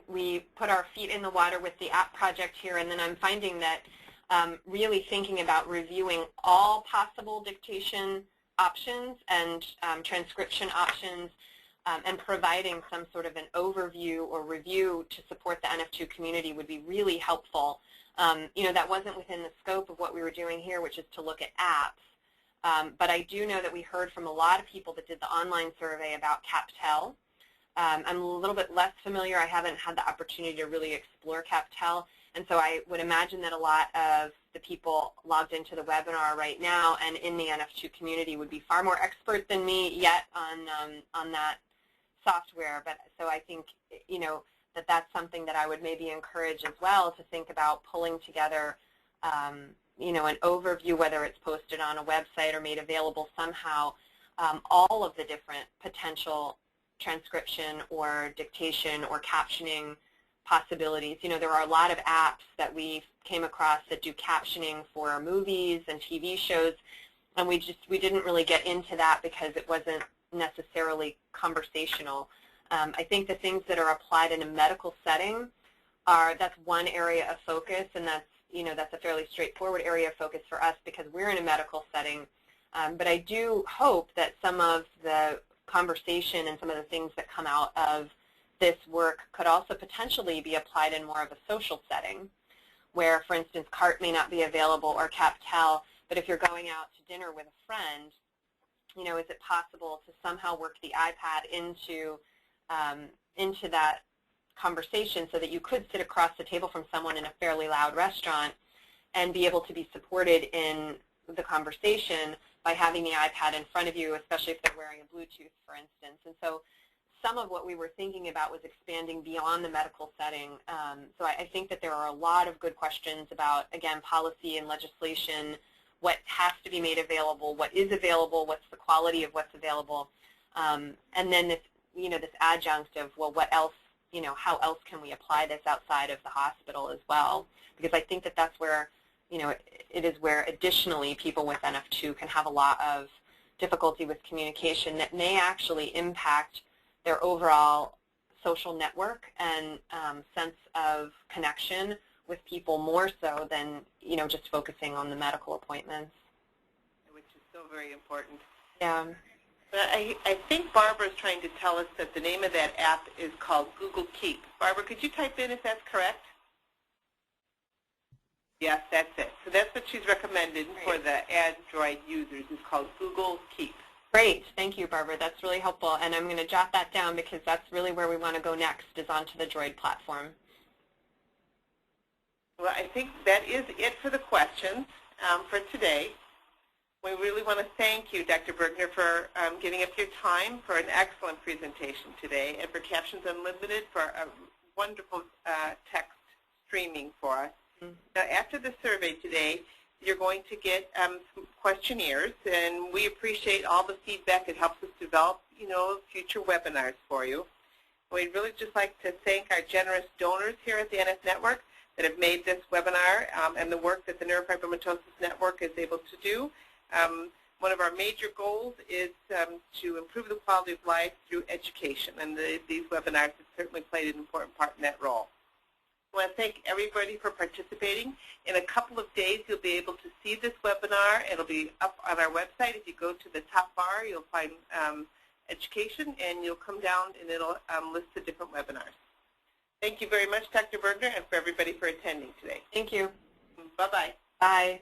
we put our feet in the water with the app project here, and then I'm finding that really thinking about reviewing all possible dictation options and transcription options and providing some sort of an overview or review to support the NF2 community would be really helpful. That wasn't within the scope of what we were doing here, which is to look at apps. But I do know that we heard from a lot of people that did the online survey about CapTel. I'm a little bit less familiar. I haven't had the opportunity to really explore CapTel. And so I would imagine that a lot of the people logged into the webinar right now and in the NF2 community would be far more expert than me yet on that software. But so I think, that's something that I would maybe encourage as well, to think about pulling together an overview, whether it's posted on a website or made available somehow, all of the different potential transcription or dictation or captioning possibilities. There are a lot of apps that we came across that do captioning for movies and TV shows, and we didn't really get into that because it wasn't necessarily conversational. I think the things that are applied in a medical setting that's one area of focus, and that's a fairly straightforward area of focus for us because we're in a medical setting. But I do hope that some of the conversation and some of the things that come out of this work could also potentially be applied in more of a social setting where, for instance, CART may not be available or CapTel, but if you're going out to dinner with a friend, is it possible to somehow work the iPad into that conversation so that you could sit across the table from someone in a fairly loud restaurant and be able to be supported in the conversation by having the iPad in front of you, especially if they're wearing a Bluetooth, for instance. And so some of what we were thinking about was expanding beyond the medical setting. So I think that there are a lot of good questions about, again, policy and legislation, what has to be made available, what is available, what's the quality of what's available, and then this, this adjunct of, well, what else, how else can we apply this outside of the hospital as well? Because I think that that's where, it is where additionally people with NF2 can have a lot of difficulty with communication that may actually impact their overall social network and sense of connection with people more so than, just focusing on the medical appointments. Which is so very important. Yeah. But I think Barbara is trying to tell us that the name of that app is called Google Keep. Barbara, could you type in if that's correct? Yes, that's it. So that's what she's recommended for the Android users. It's called Google Keep. Great. Thank you, Barbara. That's really helpful. And I'm going to jot that down because that's really where we want to go next, is onto the Droid platform. Well, I think that is it for the questions for today. We really want to thank you, Dr. Bergner, for giving up your time for an excellent presentation today, and for Captions Unlimited for a wonderful text streaming for us. Now, after the survey today, you're going to get some questionnaires, and we appreciate all the feedback. It helps us develop, future webinars for you. We'd really just like to thank our generous donors here at the NF Network that have made this webinar and the work that the Neurofibromatosis Network is able to do. One of our major goals is to improve the quality of life through education, and these webinars have certainly played an important part in that role. I want to thank everybody for participating. In a couple of days, you'll be able to see this webinar. It'll be up on our website. If you go to the top bar, you'll find education, and you'll come down, and it'll list the different webinars. Thank you very much, Dr. Bergner, and for everybody for attending today. Thank you. Bye-bye. Bye.